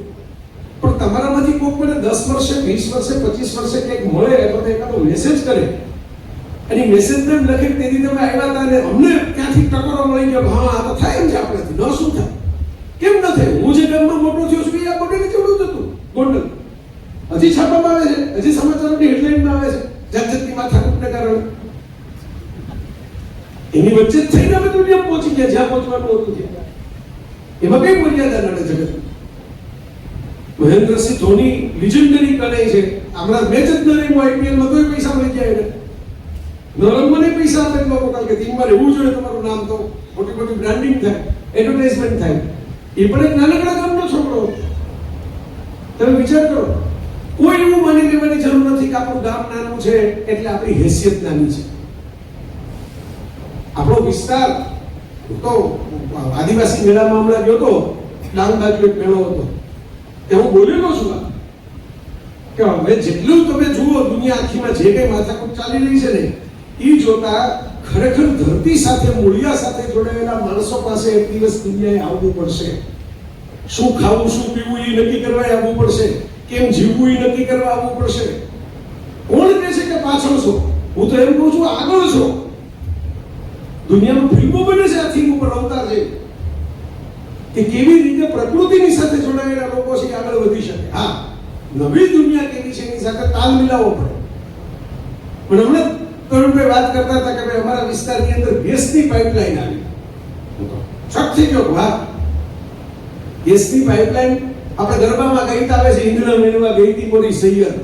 પણ તમારામાંથી કોઈક મને 10 વર્ષે, 20 વર્ષે, 25 વર્ષે કંઈક મળે તો એકાદો મેસેજ કરે અને મેસેજ ને લખે તેથી તમે આવ્યા હતા અને અમને ત્યાંથી ટકોરો મળી ગયો. હા, આ તો થાય એમ છે આપણાથી. ન શું થાય? કેમ ન થાય? હું જે ગામમાં મોટો થયો છું આ ગોંડલ કેવડું હતું. ગોંડલ હજી છાપવામાં આવે છે, હજી સમાચારોની હેડલાઇનમાં આવે છે જાતજાતની માથાકૂટને કારણે. એની વચ્ચે જ થઈને અમે દુનિયા પહોંચી ગયા જ્યાં પહોંચવાનું હતું ત્યાં. એમાં કઈ મર્યાદા નડે જગત. મહેન્દ્રસિંહ ધોની લિજેન્ડરી કલાઈ છે. હમણાં મેચ જ ન રમ્યો IPL માં તોય પૈસા મળી જાય એને. નરમને પૈસા આપે લોકો કારણ કે ટીમમાં રહેવું જોઈએ, તમારું નામ તો મોટી મોટી બ્રાન્ડિંગ થાય, એડવર્ટાઇઝમેન્ટ થાય. એ પણ એક નાનકડા ગામનો છોકરો. તમે વિચાર કરો, કોઈ એવું માની લેવાની જરૂર નથી કે આપણું ગામ નાનું છે એટલે આપણી હેસિયત નાની છે. આપણો વિસ્તાર તો આદિવાસી મેળામાં હમણાં ગયો તો, ડાંગ બાજુ એક મેળો હતો. તે હું બોલેલો છું કે હવે જેટલું તમે જુઓ દુનિયા આખીમાં જે કઈ માથાકૂટ ચાલી રહી છે ને એ જોતા ખરેખર ધરતી સાથે, મૂળિયા સાથે જોડાયેલા માણસો પાસે એક દિવસ દુનિયાએ આવવું પડશે. શું ખાવું, શું પીવું એ નક્કી કરવા આવવું પડશે. કેમ જીવવું એ નક્કી કરવા આવવું પડશે. કોણ કહે છે કે પાછળ છો? હું તો એમ કહું છું આગળ છો. દુનિયામાં ફિલ્મો બને છે આ થીમ ઉપર અવતાર છે કે કેવી રીતે પ્રકૃતિની સાથે જોડાયેલા લોકો છે આગળ વધી શકે. હા, નવી દુનિયા કેવી છે એની સાથે તાલ મિલાવવો પડે. પણ હમણાં તરુણભાઈ વાત કરતા હતા કે ભાઈ અમારા વિસ્તારની અંદર ગેસની પાઇપલાઇન આવી. શોક થઈ ગયો. વાહ, ગેસની પાઇપલાઇન આપણે ગરબામાં ગીત આવે છે ઇન્દ્ર મીણવા ગઈ હતી મોરી સૈયર.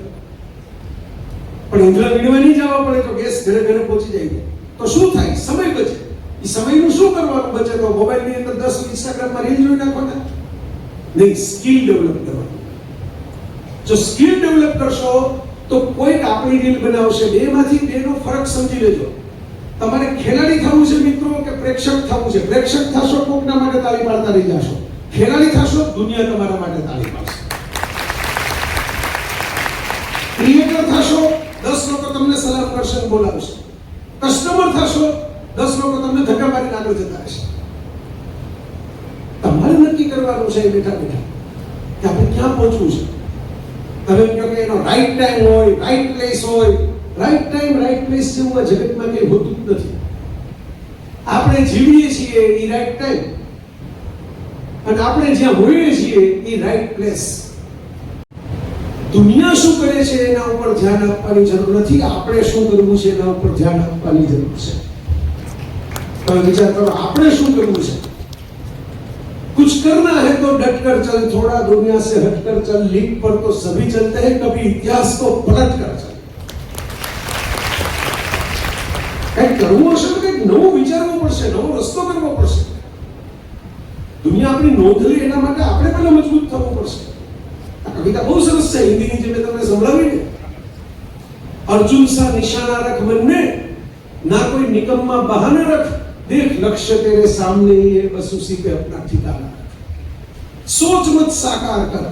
પણ ઇન્દ્ર મીણવા નહીં જવા પડે તો ગેસ ઘરે ઘરે પહોંચી જાય. તો શું થાય? સમય બચે. એ સમયનું શું કરવાનું બચે? તો મોબાઈલની અંદર 10 ઇન્સ્ટાગ્રામમાં રીલ જોઈ નાખવાના નહીં, સ્કિલ ડેવલપ કરવાની. જો સ્કિલ ડેવલપ કરશો તો કોઈક આપણી રીલ બનાવશે. બેમાંથી બેનો ફરક સમજી લેજો. તમારે ખેલાડી થવું છે મિત્રો કે પ્રેક્ષક થવું છે? પ્રેક્ષક થશો કોકના માટે તાળી પાડતા રહી જશો. ખેલાડી થશો દુનિયા તમારા માટે તાળી પાડશે. ક્રિએટર થશો 10 લોકો તમને સલામ કરશે, બોલાવશે. કસ્ટમર થશો 10 લોકો તમને ધક્કા મારીને આગળ જતા રહેશે. તમારે નક્કી કરવાનું છે બેઠા બેઠા કે આપણે ક્યાં પહોંચવું છે. તમે કહો કે એનો રાઈટ ટાઈમ હોય, રાઈટ પ્લેસ હોય. રાઈટ ટાઈમ, રાઈટ પ્લેસ જેવું આ જગતમાં કંઈ હોતું જ નથી. આપણે જીવીએ છીએ એ રાઈટ ટાઈમ અને આપણે જ્યાં હોઈએ છીએ એ રાઈટ પ્લેસ. દુનિયા શું કરે છે એના ઉપર ધ્યાન આપવાની જરૂર નથી. આપણે શું કરવું છે એના ઉપર ધ્યાન આપવાની જરૂર છે. તમે વિચાર કરો, આપણે શું કરવું છે? कुछ करना है तो डट कर चल, थोड़ा दुनिया से हट कर चल, लीक पर तो सभी चलते हैं, कभी इतिहास को पलट कर चल. કંઈક કરવું હશે તો કંઈક નવું વિચારવું પડશે, નવો રસ્તો કરવો પડશે. દુનિયા આપણી નોંધ લે એના માટે આપણે પહેલા મજબૂત થવું પડશે. આ કવિતા બહુ સરસ છે, હિન્દીની જે મેં તમને સંભળાવી ને. अर्जुन सा निशाना रख मन में, ना कोई निकम्मा बहाना रख, देख लक्ष्य तेरे सामने ही है, बस उसी पे अपना ठिकाना रख. सोच मत साकार कर,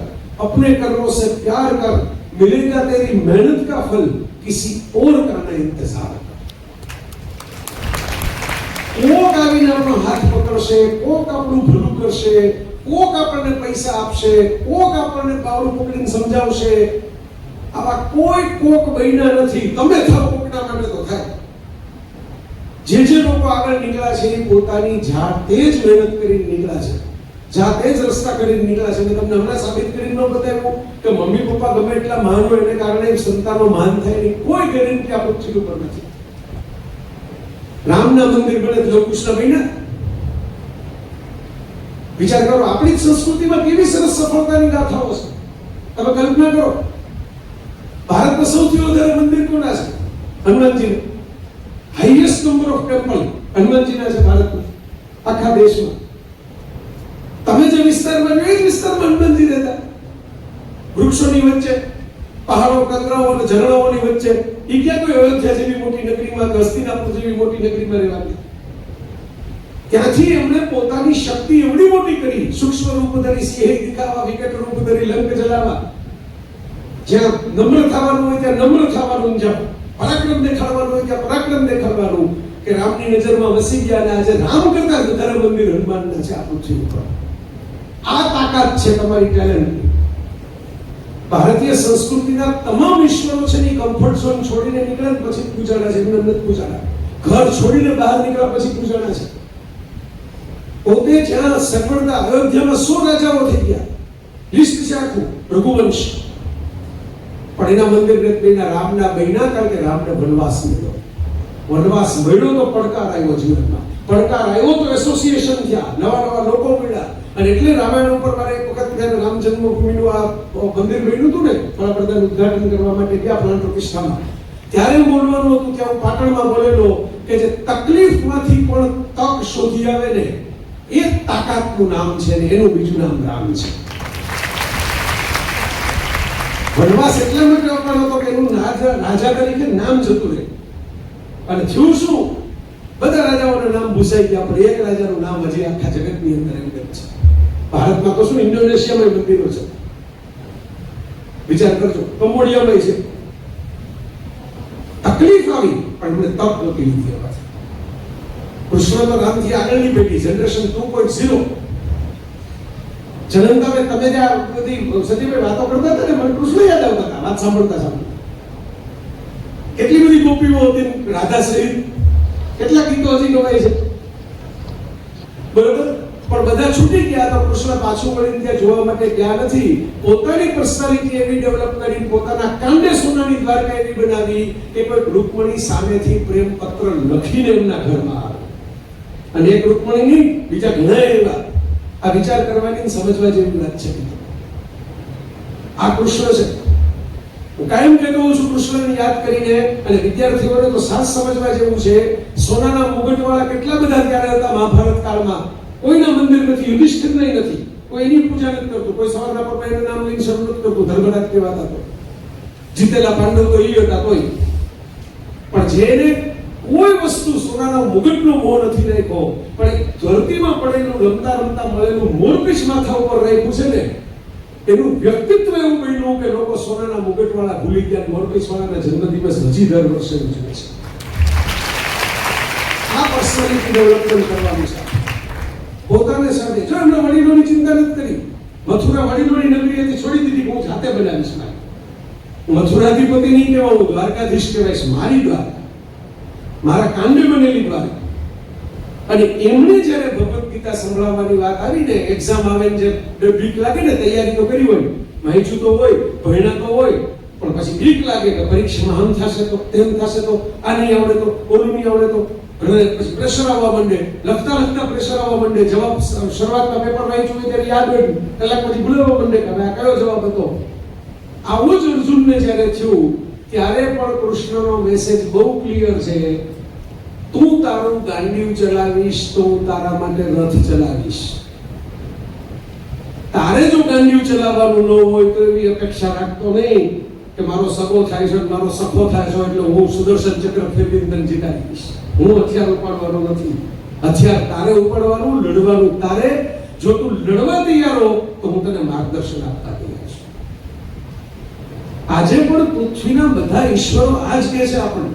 अपने कर्मों से प्यार कर, मिलेगा तेरी मेहनत का फल, किसी और का न इंतजार कर. કોક આવીને આપણો હાથ પકડશે, કોક આપણું ભલું કરશે, કોક આપણને પૈસા આપશે, કોક આપણને બાવડું પકડીને સમજાવશે. આવા કોઈ કોક બન્યા નથી. તમે થાવ કોકના માટે તો થાય. જે લોકો આગળ નીકળ્યા છે એ પોતાની જાતે જ મહેનત કરીને નીકળ્યા છે, જાતે જ રસ્તા કરીને નીકળ્યા છે. મેં તમને હમણાં સાબિત કરીને ન બતાવ્યું કે મમ્મી પપ્પા ગમે એટલા મહાન હોય એને કારણે સંતાનો મહાન થાય એની કોઈ ગેરંટી આ પૃથ્વી ઉપર નથી. રામના મંદિર બને તો કૃષ્ણ બન્યા. વિચાર કરો, આપણી જ સંસ્કૃતિમાં કેવી સરસ સફળતાની ગાથાઓ છે. તમે કલ્પના કરો, ભારતમાં સૌથી વધારે મંદિર કોના છે? હનુમાનજીના. હાઈએસ્ટ નંબર ઓફ ટેમ્પલ હનુમાનજીના છે ભારતમાં, આખા દેશમાં. તમે જે વિસ્તારમાં જો એ જ વિસ્તારમાં હનુમાનજી રહેતા. વૃક્ષોની વચ્ચે, પહાડો, કંદરાઓ અને ઝરણાઓની વચ્ચે. એ ક્યાં કોઈ અયોધ્યા જેવી મોટી નગરીમાં કે હસ્તિનાપુર જેવી મોટી નગરીમાં રહેવા ગયા. ત્યાંથી એમણે પોતાની શક્તિ એવડી મોટી કરી, સૂક્ષ્મ રૂપ ધરી સિંહ દિખાવા, વિકટ રૂપ ધરી લંક જલાવા. જ્યાં નમ્ર થવાનું હોય ત્યાં નમ્ર થવાનું, જ્યાં પરાક્રમ દેખાડવાનું હોય ત્યાં પરાક્રમ દેખાડવાનું. કે રામની નજરમાં વસી ગયા અને આજે રામ કરતા વધારે મંદિર હનુમાનના છે આ પૃથ્વી ઉપર. આ તાકાત છે તમારી ટેલેન્ટની. ભારતીય સંસ્કૃતિના તમામ ઈશ્વરો છે ને કમ્ફર્ટ ઝોન છોડીને નીકળે પછી પૂજાના છે, એમને નથી પૂજાના. ઘર છોડીને બહાર નીકળ્યા પછી પૂજાના છે. પોતે જ્યાં સફળતા, અયોધ્યામાં 100 રાજાઓ થઈ ગયા, લિસ્ટ છે આખું, રઘુવંશ. પણ એના મંદિર એના રામના બન્યા, કારણ કે રામને વનવાસ મળ્યો. વનવાસ મળ્યો તો પડકાર આવ્યો જીવનમાં. પડકાર આવ્યો તો એસોસિએશન થયા, નવા નવા લોકો મળ્યા. અને એટલે રામાયણ ઉપર મારે એક વખત જ્યારે રામ જન્મભૂમિનું આ મંદિર બન્યું હતું ને, વડાપ્રધાન ઉદ્ઘાટન કરવા માટે ગયા પ્રાણ પ્રતિષ્ઠામાં, ત્યારે બોલવાનું હતું. ત્યાં હું પાટણમાં બોલેલો કે જે તકલીફમાંથી પણ તક શોધી આવે ને, એ તાકાતનું નામ છે ને એનું બીજું નામ રામ છે. વનવાસ એટલા માટે અપાયો હતો કે એનું રાજા તરીકે નામ જતું રહે. અને થયું શું? બધા રાજાઓના નામ ભૂસાઈ ગયા, પણ એક રાજાનું નામ હજી આખા જગતની અંદર એમ છે. ભારતમાં તો શું, ઇન્ડોનેશિયામાં મંદિરો છે. વિચાર કરજો, કંબોડિયામાં છે. તકલીફ આવી પણ એમને તક નહોતી લીધી. કૃષ્ણ તો રામથી આગળની પેઢી, જનરેશન 2.0. જનનતા તમે જ્યાં બધી સતીભાઈ વાતો કરતા હતા ને, મને કૃષ્ણ યાદ આવતા હતા વાત સાંભળતા સાંભળતા. કેટલી બધી ગોપીઓ હતી, રાધા સહિત કેટલા ગીતો હજી ગવાય છે, બરોબર. પણ બધા છૂટી ગયા તો કૃષ્ણ પાછું વળીને ત્યાં જોવા માટે ગયા નથી. પોતાની પર્સનાલિટી એવી ડેવલપ કરી, પોતાના કાંડે સોનાની દ્વારકા એવી બનાવી કે કોઈ રૂકમણી સામેથી પ્રેમ પત્ર લખીને એમના ઘરમાં આવે. અને એક રૂકમણી નહીં, બીજા ઘણા એવા. આ વિચાર કરવાની સમજવા જેવી વાત છે. આ કૃષ્ણ છે. હું કાયમ કહેતો હોઉં છું કૃષ્ણને યાદ કરીને, અને વિદ્યાર્થીઓને તો સાચ સમજવા જેવું છે. સોનાના મુગટવાળા કેટલા બધા ત્યારે હતા મહાભારત કાળમાં. કોઈના મંદિર નથી, યુધિષ્ઠિર નથી, કોઈ એની પૂજા નથી કરતું, કોઈ સવારના પરમાં એનું નામ લઈને શરૂ નથી કરતું. ધર્મરાજ કહેવાતા તો જીતેલા પાંડવ તો એ હતા કોઈ. પણ જેને કોઈ વસ્તુ સોનાના મુગટનો મોહ નથી રાખ્યો, પણ ધરતીમાં પડેલું રમતા રમતા મળેલું મોરપીંછ માથા ઉપર રાખ્યું છે ને, એનું વ્યક્તિત્વ એવું બન્યું કે લોકો સોનાના મુગટવાળા ભૂલી ગયા, મોરપીંછવાળાના જન્મદિવસ હજી દર વર્ષે ઉજવે છે. આ પર્સનાલિટી ડેવલપમેન્ટ કરવાનું છે. પોતાને સાથે જો એમના વડીલોની ચિંતા નથી કરી. મથુરા વડીલોની નગરી હતી, છોડી દીધી. હું જાતે બનાવીશ. મથુરાધિપતિ નહીં કહેવાય, હું દ્વારકાધીશ કહેવાઈશ. મારી દ્વારકા, મારા કાંડે બનેલી દ્વારકા. અને એમણે જ્યારે ભગવદ ગીતા સંભળાવવાની વાત આવી ને, એક્ઝામ આવે ને જે બીક લાગે ને, તૈયારી તો કરી હોય, વાંચ્યું તો હોય, ભણ્યા તો હોય, પણ પછી બીક લાગે કે પરીક્ષામાં આમ થશે તો તેમ થશે તો, આ નહીં આવડે તો ઓલું નહીં આવડે તો. ઘરે પછી પ્રેશર આવવા માંડે, લખતા પ્રેશર આવવા માંડે, જવાબ શરૂઆતમાં પેપર વાંચ્યું હોય ત્યારે યાદ હોય, કલાક પછી ભૂલવા માંડે કે હવે આ કયો જવાબ હતો. આવું જ અર્જુનને જ્યારે થયું ત્યારે પણ કૃષ્ણનો મેસેજ બહુ ક્લિયર છે, તું તારું ગાંડીવ ચલાવીશ તો હું તારા માટે રથ ચલાવીશ. તારે જો ગાંડીવ ચલાવવાનું ન હોય તો એવી અપેક્ષા રાખતો નહીં કે મારો સગો થાય છે, મારો સખો થાય છે એટલે હું સુદર્શન ચક્ર ફેરવીને તને જીતાડીશ. હું હથિયાર ઉપાડવાનો નથી. હથિયાર તારે ઉપાડવાનું, લડવાનું તારે. જો તું લડવા તૈયાર હો તો હું તને માર્ગદર્શન આપતા તૈયાર છું. આજે પણ પૃથ્વીના બધા ઈશ્વરો આજ કહે છે આપણને.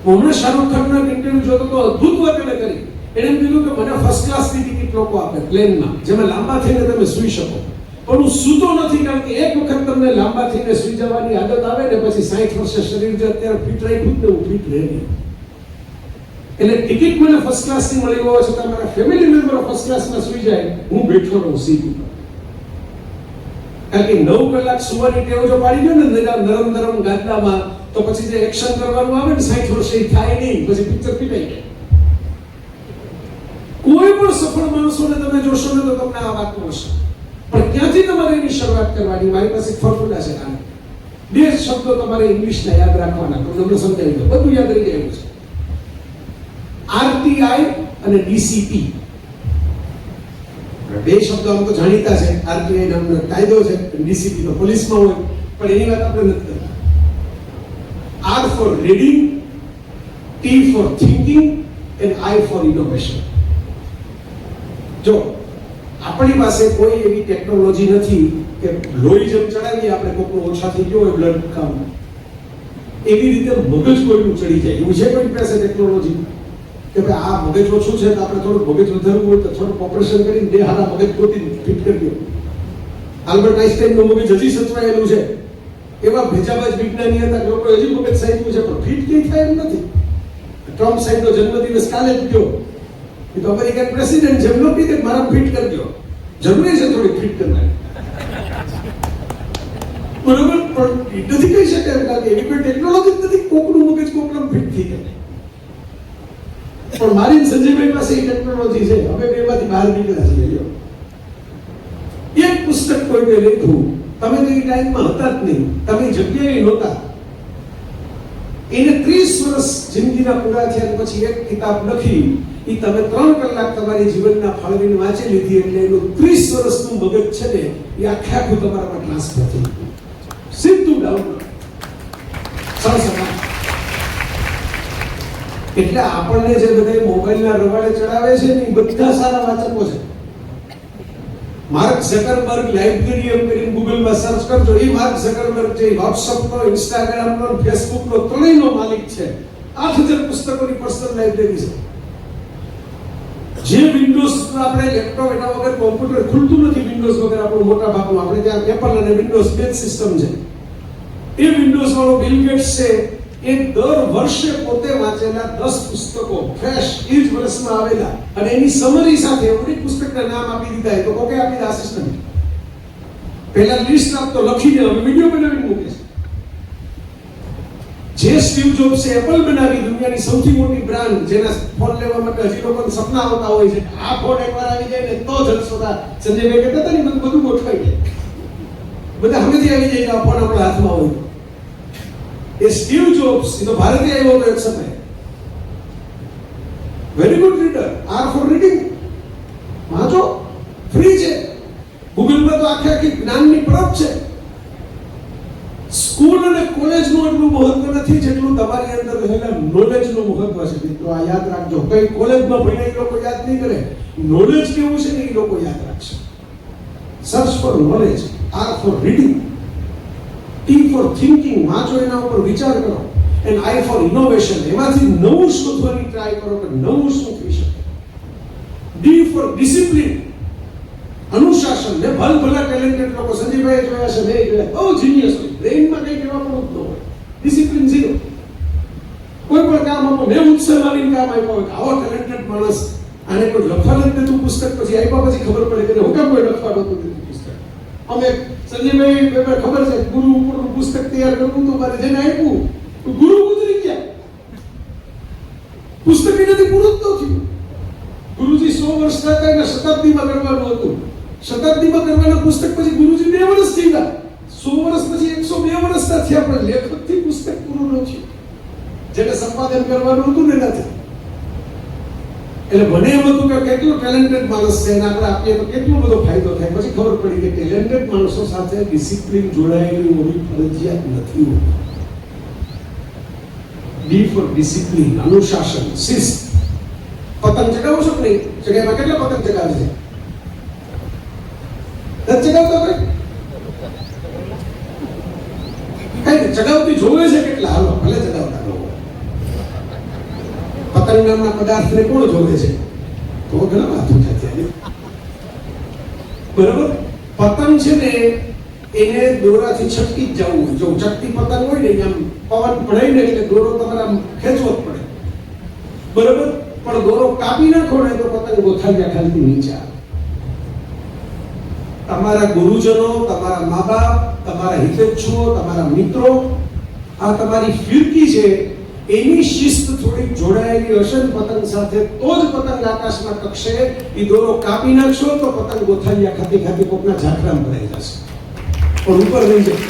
હમણાં શાહરુખ ખાનના ઇન્ટરવ્યુ જોતો તો અદ્ભુત વાત એને કરી. એને એમ કીધું કે મને ફર્સ્ટ ક્લાસની ટિકિટ લોકો આપે પ્લેનમાં, જેમાં લાંબા થઈને તમે સૂઈ શકો, પણ હું સૂતો નથી, કારણ કે એક વખત તમને લાંબા થઈને સૂઈ જવાની આદત આવે ને પછી 60 વર્ષે શરીર જે અત્યારે ફિટ રાખ્યું ને હું ફિટ રહે નહીં. એટલે ટિકિટ મને ફર્સ્ટ ક્લાસની મળી હોવા છતાં મારા ફેમિલી મેમ્બરો ફર્સ્ટ ક્લાસમાં સૂઈ જાય, હું બેઠો રહું સીટ ઉપર. કારણ કે 9 કલાક સુવાની ટેવ જો પાડી દો ને નરમ ગાદલામાં, તો પછી જે એક્શન કરવાનું આવે ને 60 વર્ષે થાય નહીં, પછી પિક્ચર પીટાઈ જાય. કોઈ પણ સફળ માણસોને તમે જોશો ને તો તમને આ વાત મળશે. પણ ક્યાંથી તમારે એની શરૂઆત કરવાની? મારી પાસે ફોર્મ્યુલા છે. આને 2 શબ્દો તમારે ઇંગ્લિશના યાદ રાખવાના, તો તમને સમજાવી દો, બધું યાદ રહી જાય એવું છે. આરટીઆઈ અને ડીસીપી, 2 શબ્દો આમ તો જાણીતા છે. આરટીઆઈ નામનો કાયદો છે, ડીસીપી તો પોલીસમાં હોય, પણ એની વાત આપણે નથી કરતા. R for reading, T for thinking and I for innovation. જો આપણી પાસે કોઈ એવી ટેકનોલોજી નથી કે લોહી જેમ ચડાવીએ આપણે કોઈનું ઓછા થઈ ગયો હોય બ્લડ કાઉન્ટ, એવી રીતે મગજ કોઈનું ચડી જાય એવું છે કોઈ પાસે ટેકનોલોજી કે ભાઈ આ મગજ ઓછું છે તો આપણે થોડું મગજ વધારવું હોય તો થોડું ઓપરેશન કરીને 2 હારા મગજ ગોતી ફિટ કરી દો. આલ્બર્ટ આઇન્સ્ટાઈનનું મગજ હજી સચવાયેલું છે. એવા ભેજાબાજ વિજ્ઞાની હતા કે લોકો હજી મગજ સાઈડનું છે પણ ફિટ કઈ થાય એમ નથી. ટ્રમ્પ સાહેબનો જન્મદિવસ કાલે જ ગયો, એ તો અમેરિકન પ્રેસિડેન્ટ જેમ નો કીધે મારા ફિટ કરજો, જરૂરી છે થોડી ફિટ કરવાની. બરોબર, પણ એ નથી કહી શકાય કારણ કે એવી કોઈ ટેકનોલોજી નથી કોકનું મગજ કોકનું ફિટ થઈ જાય. પણ મારી સંજયભાઈ પાસે એ ટેકનોલોજી છે. અમે બેમાંથી બહાર નીકળ્યા છીએ. એક પુસ્તક કોઈને લખ્યું, તમે તો એ ટાઈમમાં હતા જ નહીં, તમે જગ્યાએ નહોતા. એને 30 વર્ષ જિંદગીના પૂરા થયા પછી એક કિતાબ લખી, એ તમે 3 કલાક તમારી જીવનના ફાળવીને વાંચી લીધી એટલે એનું 30 વર્ષનું મગજ છે ને એ આખું તમારામાં ટ્રાન્સફર થઈ ગયું. સીધું ડાઉનલોડ સરસમાં. એટલે આપણને જે બધા મોબાઈલના રવાડે ચડાવે છે ને એ બધા સારા વાચકો છે. માર્ક ઝકરબર્ગ લાઇબ્રેરી એમ કરીને ગૂગલમાં સર્ચ કરજો, એ માર્ક ઝકરબર્ગ જે વોટ્સએપનો, ઇન્સ્ટાગ્રામનો, ફેસબુકનો ત્રણેયનો માલિક છે. 8000 પુસ્તકોની પર્સનલ લાઇબ્રેરી છે. જે વિન્ડોઝ આપણે લેપટોપ એના વગર કોમ્પ્યુટર ખુલતું નથી, વિન્ડોઝ વગર આપણું મોટા ભાગનું આપણે ત્યાં એપલ અને વિન્ડોઝ બેઝ સિસ્ટમ છે. એ વિન્ડોઝ વાળો બિલ ગેટ્સ છે, એ દર વર્ષે પોતે વાંચેલા 10 પુસ્તકો ફ્રેશ એ જ વર્ષમાં આવેલા અને એની સમરી સાથે એવડી પુસ્તકના નામ આપી દીધા. તો કોકે આપી દીધા આસિસ્ટન્ટ. પહેલા લિસ્ટ આપતો લખીને હવે વિડિયો બનાવીને મૂકે છે. જે સ્ટીવ જોબ્સે એપલ બનાવી, દુનિયાની સૌથી મોટી બ્રાન્ડ, જેના ફોન લેવા માટે હજી લોકોને સપના આવતા હોય છે, આ ફોન એકવાર આવી જાય ને તો જલસો થાય. સંજયભાઈ કહેતા હતા ને બધું ગોઠવાઈ જાય, બધા હવેથી આવી જાય કે આ ફોન આપણા હાથમાં હોય. એ સ્ટીવ જોબ્સ એ તો ભારતીય આવ્યો હતો એક સમય. Very good reader, R for reading વાંચો, ફ્રી છે. ગૂગલ પર તો આખી જ્ઞાનની પરબ છે. સ્કૂલ અને કોલેજનું એટલું મહત્વ નથી જેટલું તમારી અંદર રહેલા નોલેજનું મહત્વ છે. મિત્રો આ યાદ રાખજો, કઈ કોલેજમાં ભણ્યા એ લોકો યાદ નહીં કરે, નોલેજ કેવું છે ને એ લોકો યાદ રાખશે. Search for knowledge, R for reading, T for thinking, વાંચો, એના ઉપર વિચાર કરો, and I for innovation, એમાંથી નવું શોધવાની ટ્રાય કરો કે નવું શું થઈ શકે. D for discipline, અનુશાસન. ને ભલભલા ટેલેન્ટેડ લોકો સંજયભાઈ જોયા છે, મેં જોયા, બહુ જીનિયસ હોય, બ્રેઇનમાં કંઈ કહેવા પણ ઉઠતો હોય, ડિસિપ્લિન ઝીરો. કોઈ પણ કામ આપો, મેં ઉત્સાહ આવીને કામ આપ્યો હોય, આવો ટેલેન્ટેડ માણસ આને કોઈ લખવા નથી દેતું પુસ્તક, પછી આપ્યા પછી ખબર પડે કે હું કેમ કોઈ લખવા નહોતું દેતું પુસ્તક. અમે સંજયભાઈ ખબર છે ગુરુ ઉપરનું પુસ્તક તૈયાર કરવું તો મારે જેને આપ્યું ગુરુ ગુજરી ગયા, પુસ્તક નથી શતાબ્દીમાં કરવાનું હતું. શતાબ્દીમાં કરવાના પુસ્તક પછી ગુરુજી 2 વર્ષ થઈ ગયા. 100 વર્ષ પછી 102 વર્ષ થયા, પણ લેખકથી પુસ્તક પૂરું ન થયું. જેને સંપાદન કરવાનું હતું ને નથી. એટલે મને એમ હતું કે કેટલો ટેલેન્ટેડ માણસ છે અને આપણે આપીએ તો કેટલો બધો ફાયદો થાય. પછી ખબર પડી કે ટેલેન્ટેડ માણસો સાથે ડિસિપ્લિન જોડાયેલી હોવી ફરજિયાત નથી હોતી. ડી ફોર ડિસિપ્લિન, અનુશાસન, શિસ્ત. પતંગ ચગાવો છો કે નહીં? ચગાવ્યા કેટલા પતંગ ચગાવે છે? નથી ચગાવતા કોઈ? કઈ ચગાવતી જોવે છે કેટલા? હાલો ભલે ચગાવતા ન હોય. પતંગ નામના પદાર્થને કોણ જોવે છે? તો ઘણા વાતું થતી. બરાબર? પતંગ છે ને એને દોરાથી છટકી જ જવું હોય. જો ચકતી પતંગ હોય ને આમ પવન પડે ને એટલે દોરો તમારે આમ ખેંચવો જ પડે. બરાબર? પણ દોરો કાપી નાખો ને તો પતંગ ગોથાવ્યા ખાલી નીચે આવે. તમારા ગુરુજનો, તમારા મા બાપ, તમારા હિતેચ્છુઓ, તમારા મિત્રો, આ તમારી ફિરકી છે, એની શિસ્ત થોડી જોડાયેલી હશે ને પતંગ સાથે, તો જ પતંગ આકાશમાં કક્ષે. એ દોરો કાપી નાખશો તો પતંગ ગોથાવ્યા ખાતી ખાતી કોકના ઝાકરામાં ભરાઈ જશે, પણ ઉપર નહીં જાય.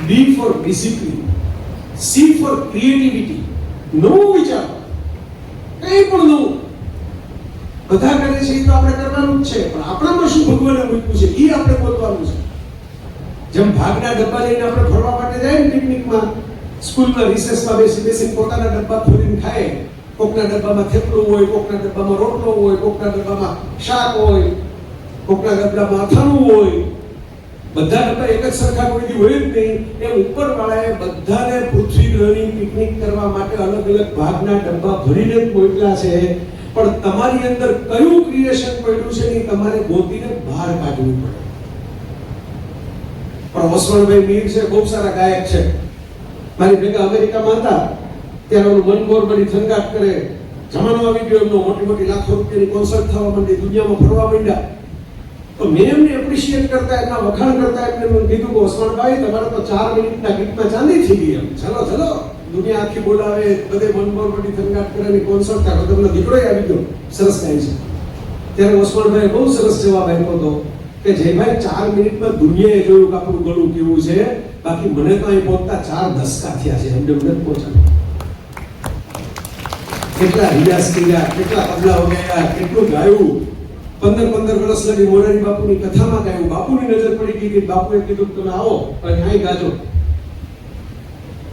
D for discipline, C for creativity. નવું વિચારો, કંઈ પણ નવું. બધા કરે છે એ તો આપણે કરવાનું જ છે, પણ આપણામાં શું ભગવાને મૂક્યું છે એ આપણે બોલવાનું છે. જેમ ભાગના ડબ્બા લઈને આપણે ફરવા માટે જાય ને પિકનિકમાં, સ્કૂલના રિસેસમાં બેસી પોતાના ડબ્બા ખોલીને ખાય. કોકના ડબ્બામાં થેપલું હોય, કોકના ડબ્બામાં રોટલો હોય, કોકના ડબ્બામાં શાક હોય, કોકના ડબ્બામાં અથાણું હોય. બધા ડબ્બા એક જ સરખા કોઈ હોય જ નહીં. એમ ઉપરવાળાએ બધાને પૃથ્વી ગ્રહની પિકનિક કરવા માટે અલગ અલગ ભાગના ડબ્બા ભરીને જ મોકલ્યા છે. પણ તમારી અંદર કયું ક્રિએશન પડ્યું છે એ તમારે ગોતીને બહાર કાઢવું પડે. પણ વસવણભાઈ મીર છે, બહુ સારા ગાયક છે. મારી ભેગા અમેરિકામાં હતા ત્યારે મન મોર બની થનગાટ કરે. જમાનો આવી ગયો એમનો, મોટી મોટી લાખો રૂપિયાની કોન્સર્ટ થવા માંડી, દુનિયામાં ફરવા માંડ્યા. તો મેં એમને એપ્રિશિએટ કરતા, એમના વખાણ કરતા એમને કીધું કે વસવણભાઈ તમારે તો 4 મિનિટના ગીતમાં ચાંદી થઈ ગઈ. એમ ચલો ચલો દુનિયા આખી બોલાવે, બધે મનમોર બની થનગાટ કરેની કોન્સર્ટ થાય, તમને દીકરો આવી ગયો, સરસ ગાય છે. ત્યારે વસવણભાઈ બહુ સરસ જવાબ આપ્યો હતો કે જયભાઈ 4 મિનિટમાં દુનિયાએ જોયું કે આપણું ગળું કેવું છે, બાકી મને તો અહીં પહોંચતા 4 દશકા થયા છે. એમને મને પહોંચાડ્યું. કેટલા રિયાઝ કર્યા, કેટલા તબલા વગાડ્યા, કેટલું ગાયું. 15 વર્ષ લગી મોરારી બાપુની કથામાં ગાયું. બાપુની નજર પડી ગઈ કે બાપુએ કીધું તમે આવો અને અહીં ગાજો.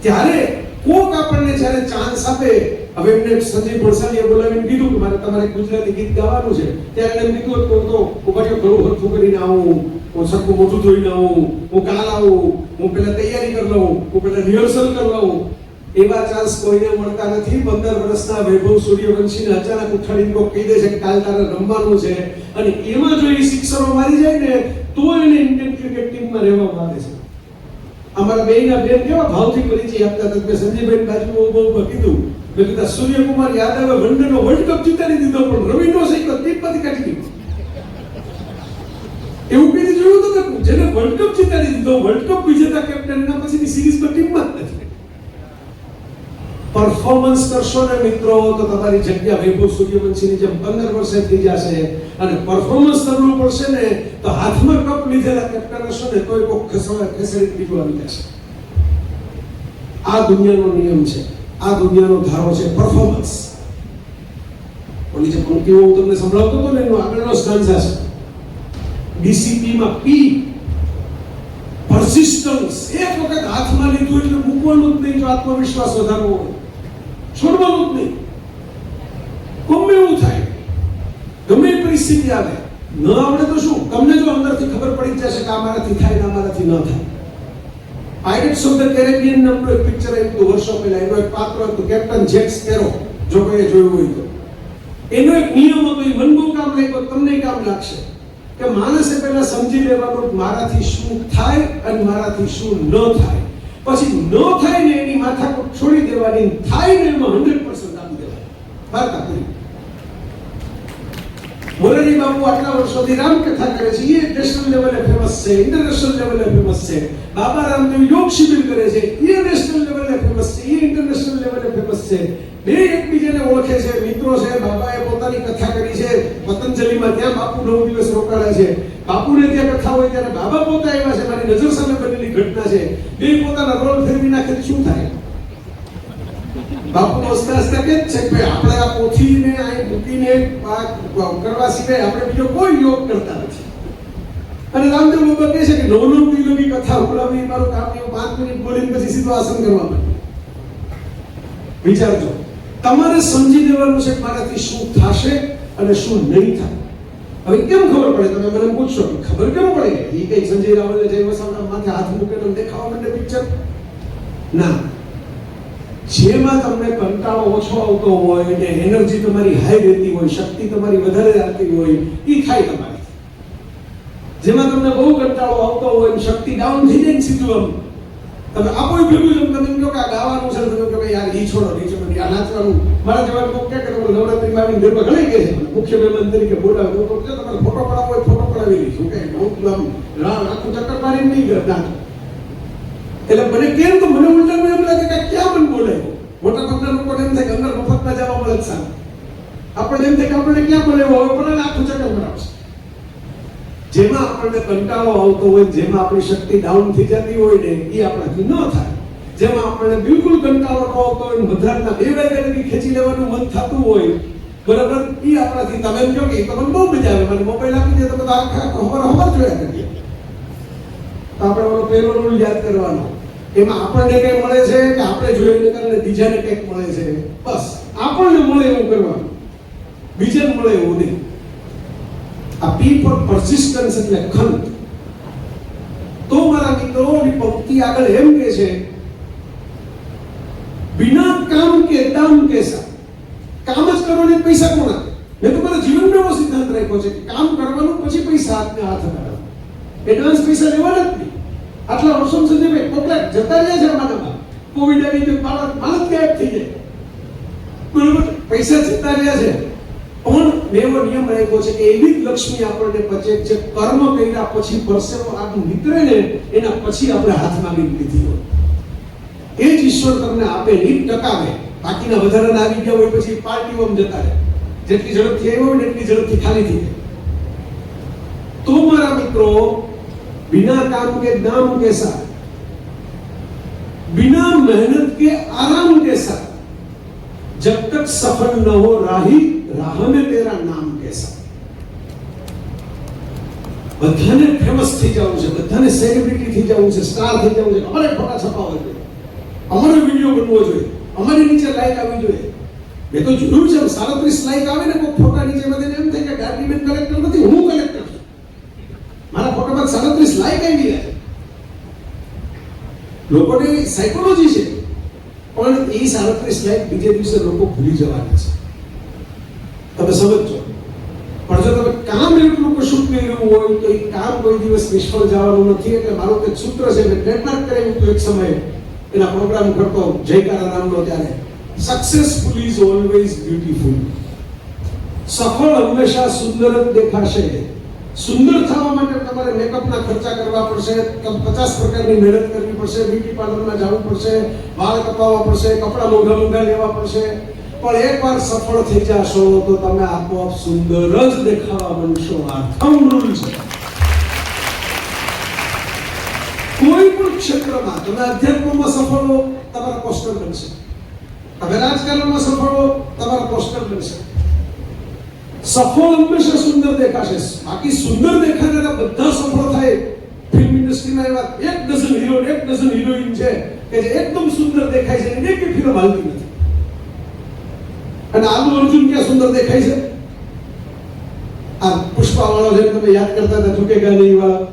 ત્યારે કોક આપણને જ્યારે ચાન્સ આપે, હવે એમને સંજય ભણસાલીએ બોલાવીને કીધું કે મારે તમારે ગુજરાતી ગીત ગાવાનું છે, ત્યારે એમ કીધું તો ઉભારીઓ ઘણું હરખું કરીને આવું, હું સરખું મોઢું ધોઈને આવું, હું કાલ આવું, હું પેલા તૈયારી કરી લઉં, હું પેલા રિહર્સલ કરી લઉં. એવા ચાન્સ કોઈને મળતા નથી. 15 વર્ષના વૈભવ સૂર્યવંશીને અચાનક ઉઠાડીને કોઈ કહી દે છે કે કાલ તારે રમવાનું છે, અને એમાં જો એ સિક્સરો મારી જાય ને તો એને ઇન્ડિયન ક્રિકેટ ટીમમાં રહેવામાં આવે છે. અમારા બેયના બેન કેવા ભાવથી પરિચય આપતા હતા. મેં સંજયભાઈ બાજુમાં બહુ કીધું, મેં કીધું સૂર્યકુમાર યાદવે વનડેનો વર્લ્ડ કપ જીતાડી દીધો, પણ રવિનો સૈકો ટીમમાંથી કાઢી દીધો. એવું કઈ જોયું તો જેને વર્લ્ડ કપ જીતાડી દીધો, વર્લ્ડ કપ વિજેતા કેપ્ટન, એના પછીની સિરીઝમાં ટીમમાં જ નથી. પરફોર્મન્સ કરશો ને મિત્રો તો તમારી જગ્યા વૈભવ સૂર્યવંશીની જેમ 15 વર્ષે થઈ જશે. અને પરફોર્મન્સ કરવું પડશે ને તો હાથમાં કપ લીધેલા કેપ્ટન હશો ને તોય કોઈ ખેસડી દીકરો આવી જશે. આ દુનિયાનો નિયમ છે, આ દુનિયાનો ધારો છે પરફોર્મન્સ. ઓલી જે પંક્તિઓ હું તમને સંભળાવતો હતો ને એનો આગળનો સ્ટાન્ઝા છે. ડીસીપી માં પી, પરસિસ્ટન્સ. એક વખત હાથમાં લીધું એટલે મૂકવાનું જ નહીં. જો આત્મવિશ્વાસ વધારવો હોય, છોડવાનું જ નહીં. ગમે એવું થાય, ગમે એ પરિસ્થિતિ આવે, ન આવડે તો શું, તમને જો અંદરથી ખબર પડી જશે કે આ મારાથી થાય ને આ મારાથી ન થાય. પાયરેટ્સ ઓફ ધ કેરેબિયન નામનું એક પિક્ચર આવ્યું હતું વર્ષો પહેલા. એનો એક પાત્ર હતું કેપ્ટન જેક સ્પેરો, જો કોઈએ જોયું હોય તો. એનો એક નિયમ હતો, એ મન બહુ કામ લાગ્યો, તમને કામ લાગશે, કે માણસે પહેલા સમજી લેવાનું મારાથી શું થાય અને મારાથી શું ન થાય. પછી ન થાય ને એની માથાકૂટ છોડી દેવાની, થાય ને એમાં 100% આપી દેવાની. વાર્તા પૂરી. મોરારી બાપુ આટલા વર્ષોથી રામકથા કરે છે, એ નેશનલ લેવલે ફેમસ છે, ઇન્ટરનેશનલ લેવલે ફેમસ છે. બાબા રામદેવ યોગ શિબિર કરે છે, એ નેશનલ લેવલે ફેમસ છે, એ ઇન્ટરનેશનલ લેવલે ફેમસ છે. બે એકબીજાને ઓળખે છે, મિત્રો છે, બાપાએ પોતાની કથા કરી છે પતંજલિમાં, ત્યાં બાપુ 9 દિવસ રોકાયા છે, બાપુને ત્યાં કથા હોય ત્યારે બાબા પોતા આવ્યા છે, મારી નજર સામે બનેલી ઘટના છે, બે પોતાના રોલ ફેરવી નાખે તો શું થાય? બાપુ હસતા હસતા કહે છે કે આપણે આ પોથીને અહીં મૂકીને આ કરવા સિવાય આપણે બીજો કોઈ યોગ કરતા નથી. અને રામદેવ બાબા કહે છે કે 9 કિલોની કથા ઉડાવી મારું કામ નહીં, 5 મિનિટ બોલીને પછી સીધો આસન કરવા માંડ્યો. વિચારજો, તમારે સમજી લેવાનું છે કે મારાથી શું થશે અને શું નહીં થાય. હવે કેમ ખબર પડે? તમે મને પૂછશો કે ખબર કેમ પડે? એ કઈ સંજય રાવલે જય વસાવડા માથે હાથ મૂકેલો દેખાવા માંડે પિક્ચર? ના, જેમાં તમને કંટાળો ઓછો આવતો હોય ને એનર્જી તમારી હાઈ રહેતી હોય, શક્તિ તમારી વધારે આવતી હોય, એ થાય તમારી. જેમાં તમને બહુ કંટાળો આવતો હોય, શક્તિ ડાઉન થઈ જાય ને સીધું આમ તમે આપો ભેગું છે, તમે કહો કે આ ગાવાનું છે, તમે કહો કે યાર ઈ છોડો, આ નાચવાનું. મારા જવાબ લોકો કે તમે નવરાત્રીમાં આવીને ગરબા ઘણી કહે છે, મુખ્ય મહેમાન તરીકે બોલાવે તો તમારે ફોટો પડાવવો હોય ફોટો પડાવી લઈશું, કે આખું ચક્કર મારી નહીં કરતા. એટલે મને કેમ તો મને ઉલટાનું એમ લાગે કે ક્યાં મને બોલાવ્યો. મોટા ભાગના લોકોને એમ થાય કે અંદર મફતમાં જવા મળે જ સારું. આપણે એમ થાય કે આપણને ક્યાં બોલાવ્યો, હવે પણ આખું ચક્કર મરાવશે. જેમાં આપણને કંટાળો આવતો હોય, જેમાં આપણી શક્તિ ડાઉન થઈ જતી હોય ને, એ આપણાથી ન થાય. જેમાં આપણને બિલકુલ કંટાળો ન આવતો હોય, મધરાતના 2 વાગ્યા લગી ખેંચી લેવાનું મન થતું હોય, બરાબર, એ આપણાથી. તમે એમ કહો કે તમને બહુ મજા આવે, મને મોબાઈલ આપી દે તો બધા આખા હવાર જોયા કરીએ. તો આપણે ઓલો પહેલો રૂલ યાદ કરવાનો, એમાં આપણને કઈ મળે છે કે આપણે જોઈને કારણે બીજાને કંઈક મળે છે? બસ આપણને મળે એવું કરવાનું, બીજાને મળે એવું નહીં. આ પી ફોર પરસિસ્ટન્સ એટલે ખંત. તો મારા મિત્રોની પંક્તિ આગળ એમ કહે છે, બિના કામ કે દામ કેસા. કામ જ કરવાને પૈસા કોણ આપે? મેં તો મારા જીવનનો એવો સિદ્ધાંત રાખ્યો છે કે કામ કરવાનું પછી પૈસા હાથને હાથ અડાડવા, એડવાન્સ પૈસા લેવાના જ નહીં. આટલા વર્ષો સુધી કોકલા જતા રહ્યા છે અમારામાં, કોવિડ આવી તો માલત ગાયબ થઈ જાય, બરોબર, પૈસા જતા રહ્યા છે. પણ મેં એવો નિયમ રાખ્યો છે કે એવી જ લક્ષ્મી આપણને પચે છે કર્મ કર્યા પછી પરસેવો આપણું નીકળે ને એના પછી આપણે હાથમાં લીધી હોય, એ જ ઈશ્વર તમને આપે, નીટ ટકાવે. બાકીના વધારાના આવી ગયા હોય પછી પાર્ટીઓમાં જતા રહે, જેટલી ઝડપથી આવ્યો હોય ને એટલી ઝડપથી ખાલી થઈ જાય. તો મારા મિત્રો, बिना काम के दाम कैसा, बिना मेहनत के आराम कैसा, जब तक सफल न हो राही राह में तेरा नाम कैसा. બધાને ફેમસ થઈ જવું છે, બધાને સેલિબ્રિટી થઈ જવું છે, સ્ટાર થઈ જવું છે, અમારે ફોટા છપાવવા જોઈએ, અમારો વિડીયો બનવો જોઈએ, અમારી નીચે લાઈક આવવી જોઈએ. મેં તો જોયું છે 37 લાઈક આવે ને કોઈ ફોટા નીચે બધાને એમ થાય કે ગાર્ડીમેન કલેક્ટર નથી, હું કલેક્ટર છું. મારા ફોટામાં 37 લાઈક આવી ગયા. લોકોની સાયકોલોજી છે, પણ એ 37 લાઈક બીજે દિવસે લોકો ભૂલી જવાના છે. તમે સમજો. પણ જો તમે કામ એટલું કશું કર્યું હોય તો એ કામ કોઈ દિવસ નિષ્ફળ જવાનું નથી. એટલે મારું એક સૂત્ર છે, મેં ટ્રેડમાર્ક કરેલું હતું એક સમયે, એના પ્રોગ્રામ કરતો જયકારા નામનો. ત્યારે સક્સેસફુલ ઇઝ ઓલવેઝ બ્યુટીફુલ. સફળ હંમેશા સુંદર જ દેખાશે. સુંદર થવા માટે તમારે મેકઅપના ખર્ચા કરવા પડશે, 50 પ્રકારની મહેનત કરવી પડશે, બ્યુટી પાર્લરમાં જવું પડશે, વાળ કપાવવા પડશે, કપડા મોંઘા લેવા પડશે. પણ એકવાર સફળ થઈ જશો તો તમે આપોઆપ સુંદર જ દેખાવા બનશો. આ થંબ રૂલ છે. કોઈ પણ ક્ષેત્રમાં તમે અધ્યાત્મમાં સફળ હો, તમારા પોસ્ટર બનશે. તમે રાજકારણમાં સફળ હો, તમારા પોસ્ટર બનશે. સફળ હંમેશા સુંદર દેખાશે. બાકી સુંદર દેખાનારા બધા સફળ થાય. ફિલ્મ ઇન્ડસ્ટ્રીમાં એવા 1 ડઝન હીરો, 1 ડઝન હિરોઈન છે કે જે એકદમ સુંદર દેખાય છે, અને એક ફિલ્મ હાલતી નથી. અને આલુ અર્જુન ક્યાં સુંદર દેખાય છે? આ પુષ્પા વાળો છે, તમે યાદ કરતા હતા, ઝુકેગા નહીં વાળા.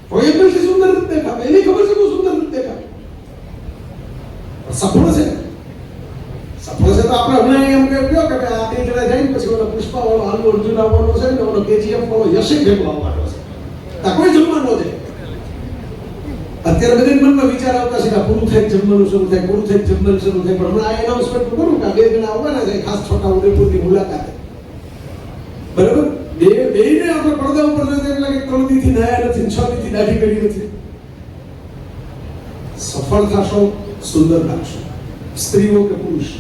કોઈ એમથી સુંદર નથી દેખાય, એની ખબર છે બહુ સુંદર નથી દેખાય. સફળ છે. સફળ છે તો આપણે હમણાં એમ કહ્યું કે આ 2 જણા જાય પછી ઓલો પુષ્પા વાળો આલુ અર્જુન આવવાનો છે ને ઓલો કેજીએફ વાળો યશે ભેગો આવવાનો છે. આ કોઈ જમવાનો છે. અત્યારે બધાને મનમાં વિચાર આવતા છે કે પૂરું થાય જમવાનું શરૂ થાય, પૂરું થાય જમવાનું શરૂ થાય. પણ હમણાં આ એનાઉન્સમેન્ટ કરું કે 2 જણા આવવાના છે, ખાસ છોટા ઉદેપુરની મુલાકાતે. બરાબર, બેયને આપણે પડદા ઉપર જોઈએ એટલે કે 3 દીથી નાયા નથી, 6 દીથી દાઢી કરી નથી. સફળ થશો, સુંદર લાગશો, સ્ત્રીઓ કે પુરુષ.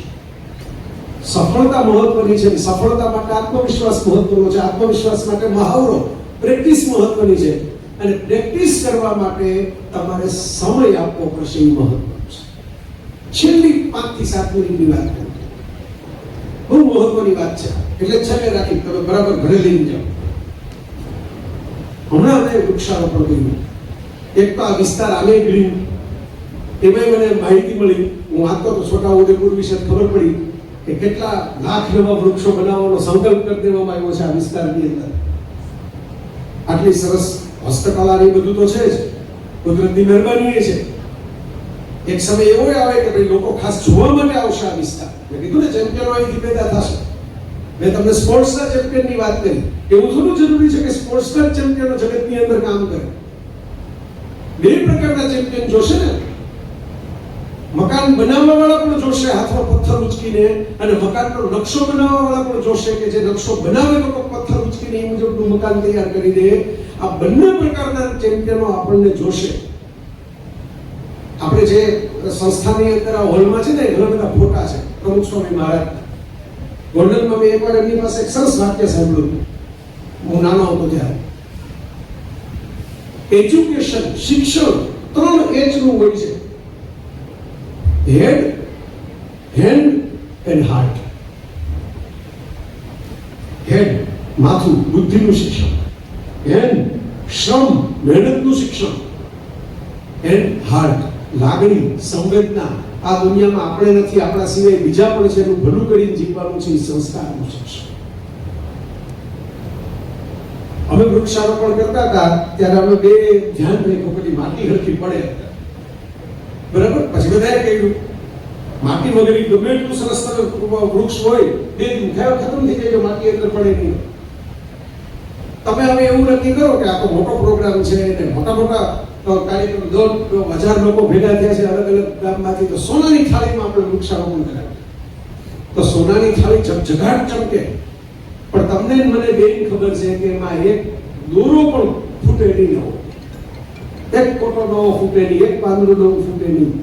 સફળતા મહત્વની છે. સફળતા માટે આત્મવિશ્વાસ મહત્વનો છે. આત્મવિશ્વાસ માટે મહાવરો, પ્રેક્ટિસ મહત્વની છે. અને પ્રેક્ટિસ કરવા માટે તમારે સમય આપવો પડશે, એ મહત્વનું છે. છેલ્લી 5 થી 7 મિનિટની વાત કરું, બહુ મહત્વની વાત છે. એટલે છેલ્લે રાખી તમે બરાબર ઘરે લઈને જાઓ. હમણાં અમે વૃક્ષારોપણ કર્યું. એક તો આ વિસ્તાર આમે ગ્રીન, એમાં મને માહિતી મળી. હું વાંચતો તો છોટા ઉદેપુર વિશે ખબર પડી કે કેટલા લાખ નવા વૃક્ષો બનાવવાનો સંકલ્પ કરી દેવામાં આવ્યો છે આ વિસ્તારની અંદર. આટલી સરસ હસ્તકલા ને બધું તો છે જ, કુદરતની મહેરબાની છે. એક સમય એવો આવે કે ભાઈ લોકો ખાસ જોવા માટે આવશે આ વિસ્તાર. મેં કીધું ને ચેમ્પિયનો અહીંથી પેદા થશે. મેં તમને સ્પોર્ટ્સના ચેમ્પિયનની વાત કરી. એવું થોડું જરૂરી છે કે સ્પોર્ટ્સના ચેમ્પિયનો જગતની અંદર કામ કરે. બે પ્રકારના ચેમ્પિયન જોશે ને. મકાન બનાવવા વાળા પણ જોશે હાથમાં પથ્થર ઉચકીને, અને મકાનનો નકશો બનાવવા વાળા પણ જોશે કે જે નકશો બનાવે તો પથ્થર ઉચકીને એ મુજબનું મકાન તૈયાર કરી દે. આ બંને પ્રકારના ચેમ્પિયનો આપણને જોશે. આપણે જે સંસ્થાની અંદર આ હોલમાં છે ને, ઘણા બધા ફોટા છે પ્રમુખ સ્વામી મહારાજ. ગોલ્ડનમાં મેં એકવાર એમની પાસે એક સરસ વાક્ય સાંભળ્યું, હું નાનો હતો ત્યારે. એજ્યુકેશન, શિક્ષણ 3 H નું હોય છે: હેડ, હેન્ડ એન્ડ હાર્ટ. હેડ માથું, બુદ્ધિનું શિક્ષણ. હેન્ડ શ્રમ, મહેનતનું શિક્ષણ. એન્ડ હાર્ટ લાગણી, સંવેદના. આ દુનિયામાં આપણે નથી, આપણા સિવાય બીજા પણ છે, એનું ભલું કરીને જીવવાનું છે, એ સંસ્કારનું શિક્ષણ. અમે વૃક્ષારોપણ કરતા હતા ત્યારે અમે બે ધ્યાન રાખ્યું, પછી માટી હરખી પડે બરાબર. પછી બધાએ કહ્યું માટી વગેરે ગમે એટલું સરસ વૃક્ષ હોય, 2 દિન થયો ખતમ થઈ જાય, માટી અંદર પડે નહીં. તમે હવે એવું નક્કી કરો કે આ તો મોટો પ્રોગ્રામ છે ને મોટા મોટા કાર્યક્રમ, 10,000 લોકો ભેગા થયા છે અલગ અલગ ગામમાંથી, તો સોનાની થાળીમાં આપણે વૃક્ષારોપણ કરાવીએ તો સોનાની થાળી ઝગઝગાટ ચમકે. પણ તમને મને બેની ખબર છે કે એમાં એક દોરો પણ ફૂટે નહીં, નવો એક કોટો નવો ફૂટે નહીં, એક પાંદડું નવું ફૂટે નહીં.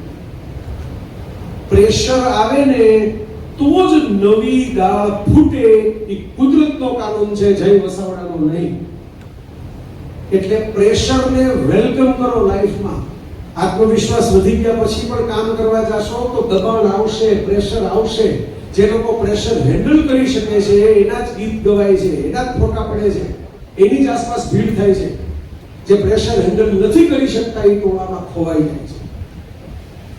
પ્રેશર આવે ને તો જ નવી દાળ ફૂટે, એ કુદરતનો કાનૂન છે, જય વસાવડાનો નહીં. એટલે પ્રેશરને વેલકમ કરો લાઈફમાં. આત્મવિશ્વાસ વધી ગયા પછી પણ કામ કરવા જશો તો દબાણ આવશે, પ્રેશર આવશે. જે લોકો પ્રેશર હેન્ડલ કરી શકે છે એના જ ગીત ગવાય છે, એના જ ફોટા પડે છે, એની જ આસપાસ ભીડ થાય છે. જે પ્રેશર હેન્ડલ નથી કરી શકતા એ ટોળામાં ખોવાઈ જાય છે.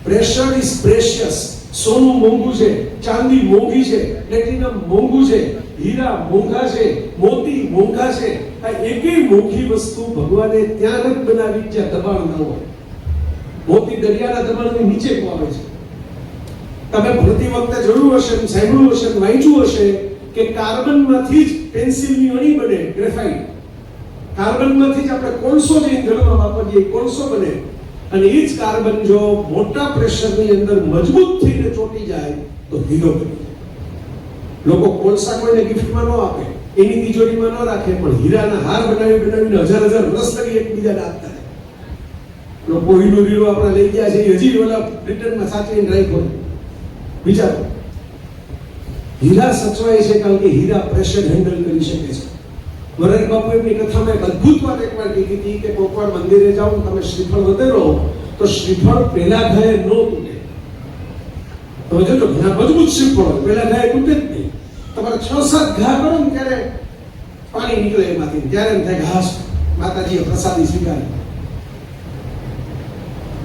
Pressure is precious. સોનું મોંઘું છે, ચાંદી મોંઘી છે, પ્લેટિનમ મોંઘું છે, હીરા મોંઘા છે, મોતી મોંઘા છે. આ એકેય મોંઘી વસ્તુ ભગવાને ત્યાં જ બનાવી જ્યાં દબાણ ન હોય. મોતી દરિયાના દબાણની નીચે આવે છે. તમે ભણતી વખતે જોયું હશે, સાંભળ્યું હશે, વાંચ્યું હશે કે કાર્બનમાંથી જ પેન્સિલની અણી બને, ગ્રેફાઇટ. કાર્બનમાંથી જ આપણે કોલસો જે ઇંધણમાં વાપરીએ કોલસો બને. અને એ જ કાર્બન જો મોટા પ્રેશરની અંદર મજબૂત થઈને ચોટી જાય તો હીરો બની જાય. લોકો કોલસા કોઈને ગિફ્ટમાં ન આપે, એની તિજોરીમાં ન રાખે, પણ હીરાના હાર બનાવીને 1000 વર્ષ લગી એકબીજાને આપતા રહે. લોકો હીરો આપણે લઈ ગયા છે, હજી ઓલા બ્રિટનમાં સાચવીને રાખ્યો. વિચારો, હીરા સચવાય છે કારણ કે હીરા પ્રેશર હેન્ડલ કરી શકે છે. વરદ બાપુ એમની કથામાં એક અદ્ભુત વાત એકવાર કીધી હતી કે કોકવાર મંદિરે જાઓ તમે શ્રીફળ વધેરો તો શ્રીફળ પેલા ઘાએ ન તૂટે. તમે જોજો ઘણા મજબૂત શ્રીફળ હોય, પેલા ઘાએ તૂટે જ નહીં. તમારે 6-7 ઘા કરો ને ત્યારે પાણી નીકળે એમાંથી, ત્યારે એમ થાય ઘાસ માતાજીએ પ્રસાદી સ્વીકારી.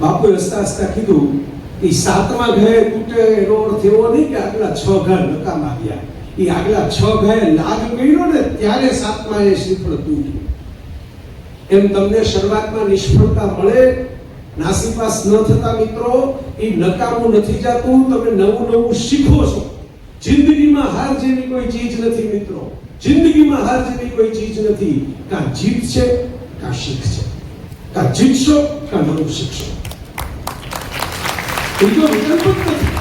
બાપુએ હસતા હસતા કીધું એ 7મા ઘાએ તૂટે એનો અર્થ એવો નહીં કે આગલા 6 ઘા નકામા ગયા. એ આગલા 6 ઘાએ લાગ કર્યો ને ત્યારે 7મા એ શ્રીફળ તૂટ્યું. એમ તમને શરૂઆતમાં નિષ્ફળતા મળે, નાસીપાસ ન થતા મિત્રો, એ નકામું નથી જાતું. તમે નવું શીખો છો. જિંદગીમાં હાર જેવી કોઈ ચીજ નથી મિત્રો. જિંદગીમાં હાર જેવી કોઈ ચીજ નથી. કાં જીત છે કાં શીખ છે. કાં જીતશો કાં નવું શીખશો. બીજો વિકલ્પ જ નથી.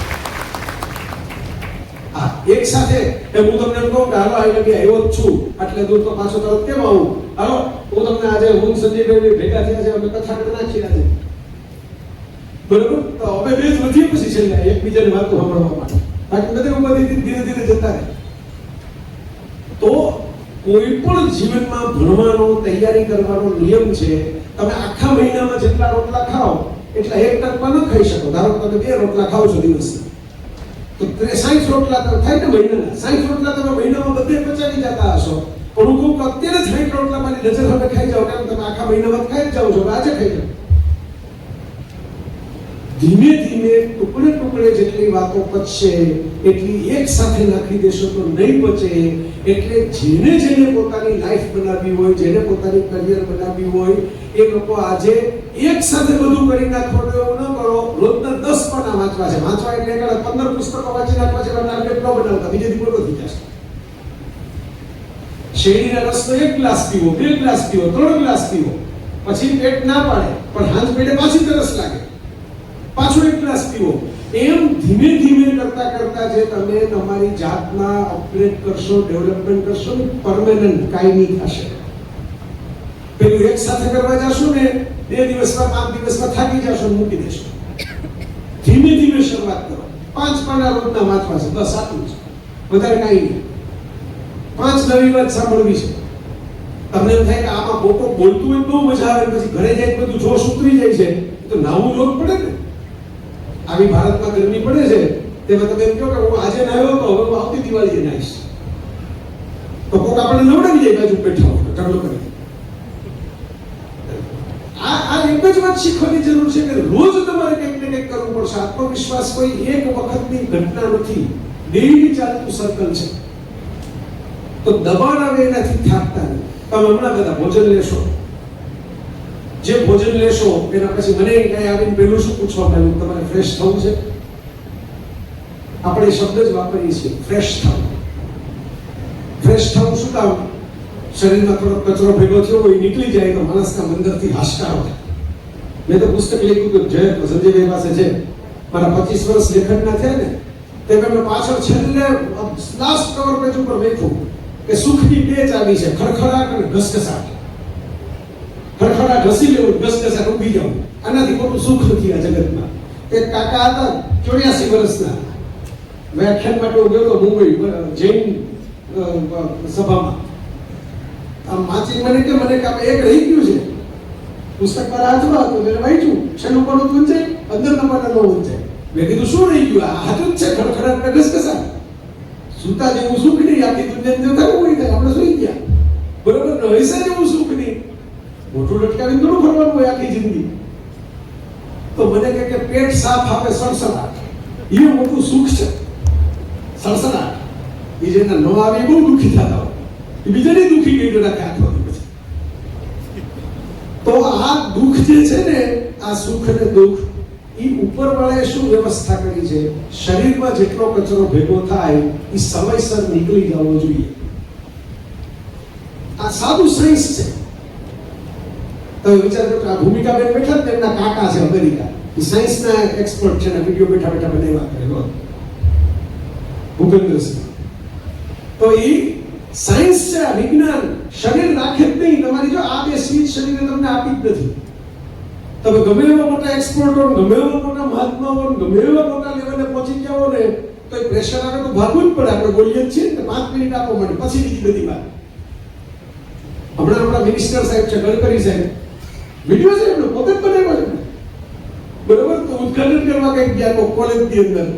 એક સાથે હું તમને એમ કહું કે હાલો આવી લગી આવ્યો જ છું, આટલે દૂર તો પાછો તરત કેમ આવું? હાલો હું તમને આજે હું સંજયભાઈ ભેગા થયા છે, અમે કથા કરી નાખી આજે બરોબર. તો હવે બે જ વધીએ પછી છેલ્લે એકબીજાની વાતો સાંભળવા માટે બાકી બધે ઉપાધિથી ધીરે ધીરે જતા રહે. તો કોઈ પણ જીવનમાં ભણવાનો તૈયારી કરવાનો નિયમ છે. તમે આખા મહિનામાં જેટલા રોટલા ખાઓ એટલા એક ટકમાં ન ખાઈ શકો. ધારો કે તમે 2 રોટલા ખાઓ છો દિવસના, તો 60 રોટલા તો થાય ને મહિનાના. 60 રોટલા તમે મહિનામાં બધે પચાવી જતા હશો. પણ હું કહું કે અત્યારે 60 રોટલા મારી નજર હવે ખાઈ જાઓ, કેમ તમે આખા મહિનામાં ખાઈ જ જાઓ છો, આજે ખાઈ જાઓ. ધીમે ધીમે ટુકડે ટુકડે જેટલી વાતો પચશે એટલી એક સાથે નાખી દેશો તો નહીં પચે. એટલે જેને પોતાની લાઈફ બનાવવી હોય, જેને પોતાની કરિયર બનાવવી હોય, એ લોકો આજે એક સાથે બધું કરી નાખો તો એવું ન કરો. રોજના 10 પાના વાંચવા છે. વાંચવા એટલે 15 પુસ્તકો વાંચી નાખવા છે. ટાર્ગેટ ન બનાવતા, બીજે દી મોટો થઈ જશે. શેરડીના રસનો 1 ગ્લાસ પીવો, 2 ગ્લાસ પીવો, 3 ગ્લાસ પીવો, પછી પેટ ના પાડે પણ હાંજ પેટે પાછી તરસ લાગે, પાછો 1 ગ્લાસ પીવો. એમ ધીમે ધીમે કરતા કરતા જે તમે તમારી જાતના અપગ્રેડ કરશો, ડેવલપમેન્ટ કરશો ને, પરમેનન્ટ કાયમી થશે. પેલું એક સાથે કરવા જશો ને 2 દિવસમાં 5 દિવસમાં થાકી જશો, મૂકી દેશો. ધીમે ધીમે શરૂઆત કરો. 5 પાના રોજના વાંચવા છે, બસ આટલું છે, વધારે કાંઈ નહીં. 5 નવી વાત સાંભળવી છે. તમને એમ થાય કે આમાં બોકો બોલતું હોય બહુ મજા આવે, પછી ઘરે જાય બધું જોશ ઉતરી જાય છે, તો નાવું લોટ પડે ને. આવી ભારતમાં ગરમી પડે છે, તેમાં તમે એમ કહો કે હું આજે નાહ્યો તો હવે હું આવતી દિવાળીએ નાહીશ, તો કોક આપણને નવડાવી જાય બાજુ બેઠા હોય ઢગલો કરી. આ એક જ વાત શીખવાની જરૂર છે કે રોજ તમારે કંઈક ને કંઈક કરવું પડશે. આત્મવિશ્વાસ કોઈ એક વખતની ઘટના નથી, ડેઈલી ચાલતું સર્કલ છે. તો દબાણ આવે એનાથી થાકતા નહીં. તમે હમણાં બધા ભોજન લેશો, જે ભોજન લેશો એના પછી મને કઈ આવીને પહેલું શું પૂછવા માંગ્યું, તમારે ફ્રેશ થવું છે? આપણે શબ્દ જ વાપરીએ છીએ, ફ્રેશ થવું. ફ્રેશ થવું શું કામ? શરીરમાં થોડો કચરો ભેગો થયો હોય, નીકળી જાય તો માણસના અંદરથી હાશકારો થાય. મેં તો પુસ્તક લખ્યું કે જય સંજયભાઈ પાસે છે, મારા 25 વર્ષ લેખનના થયા ને, તે મેં પાછળ છેલ્લે લાસ્ટ કવર પેજ ઉપર લખ્યું કે સુખની 2 ચાવી છે, ખડખડાટ અને ઘસઘસાટ. ખડખડા ઘસી લેવું, ઘસઘસાટ ઊભી જવું, આનાથી મોટું સુખ નથી આ જગતમાં. એક કાકા હતા 84 વર્ષના, વ્યાખ્યાન માટે હું ગયો મુંબઈ જૈન સભામાં. આમ વાંચી મને કે એક રહી ગયું છે પુસ્તક મારા હાથમાં હતું, મેં વાંચ્યું, છેલ્લું પાનું વંચાય, 15 નંબરના નો વંચાય. મેં કીધું શું રહી ગયું? આ હાથું જ છે, ખડખડાટ ને ઘસઘસાટ. સુતા જેવું સુખ નહીં, આખી દુનિયા જો થવું હોય થાય, આપણે સુઈ ગયા બરોબર. હૈસા જેવું સુખ નહીં, મોટું લટકાવીને થોડું ફરવાનું હોય આખી જિંદગી. તો મને કે પેટ સાફ આવે, સડસડાટ, એ મોટું સુખ છે. સડસડાટ એ જેના ન આવે બહુ દુઃખી થતા હોય, એ બીજાને દુઃખી કરી રાખે આખો દિવસ. તો આ દુઃખ જે છે ને, આ સુખ અને દુઃખ, એ ઉપરવાળાએ શું વ્યવસ્થા કરી છે? શરીરમાં જેટલો કચરો ભેગો થાય એ સમયસર નીકળી જવો જોઈએ. આ સાદું સાયન્સ છે. તમે વિચાર કરો, આ ભૂમિકાબેન બેઠા ને, એમના કાકા છે અમેરિકા, એ સાયન્સના એક્સપર્ટ છે ને, વિડીયો બેઠા બેઠા બનાવ્યા કરેલો ભૂપેન્દ્રસિંહ. તો એ સાયન્સ છે, આ વિજ્ઞાન. શરીર રાખે જ નહીં. તમારી જો આ 2 સ્વીચ શરીરે તમને આપી જ નથી. તમે ગમે એવા મોટા એક્સપર્ટ હો, ગમે એવા મોટા મહાત્મા હો, ગમે એવા મોટા લેવલે પહોંચી જાઓ ને, તો એ પ્રેશર આવે તો ભાગવું જ પડે. આપણે બોલીએ જ છીએ ને 5 મિનિટ આપો માટે, પછી બીજી બધી વાત. હમણાં આપણા મિનિસ્ટર સાહેબ છે, ગડકરી સાહેબ, વિડીયો છે એમનો, પોતે જ બનાવ્યો છે બરોબર. તો ઉદ્ઘાટન કરવા કંઈક ગયા કોલેજની અંદર,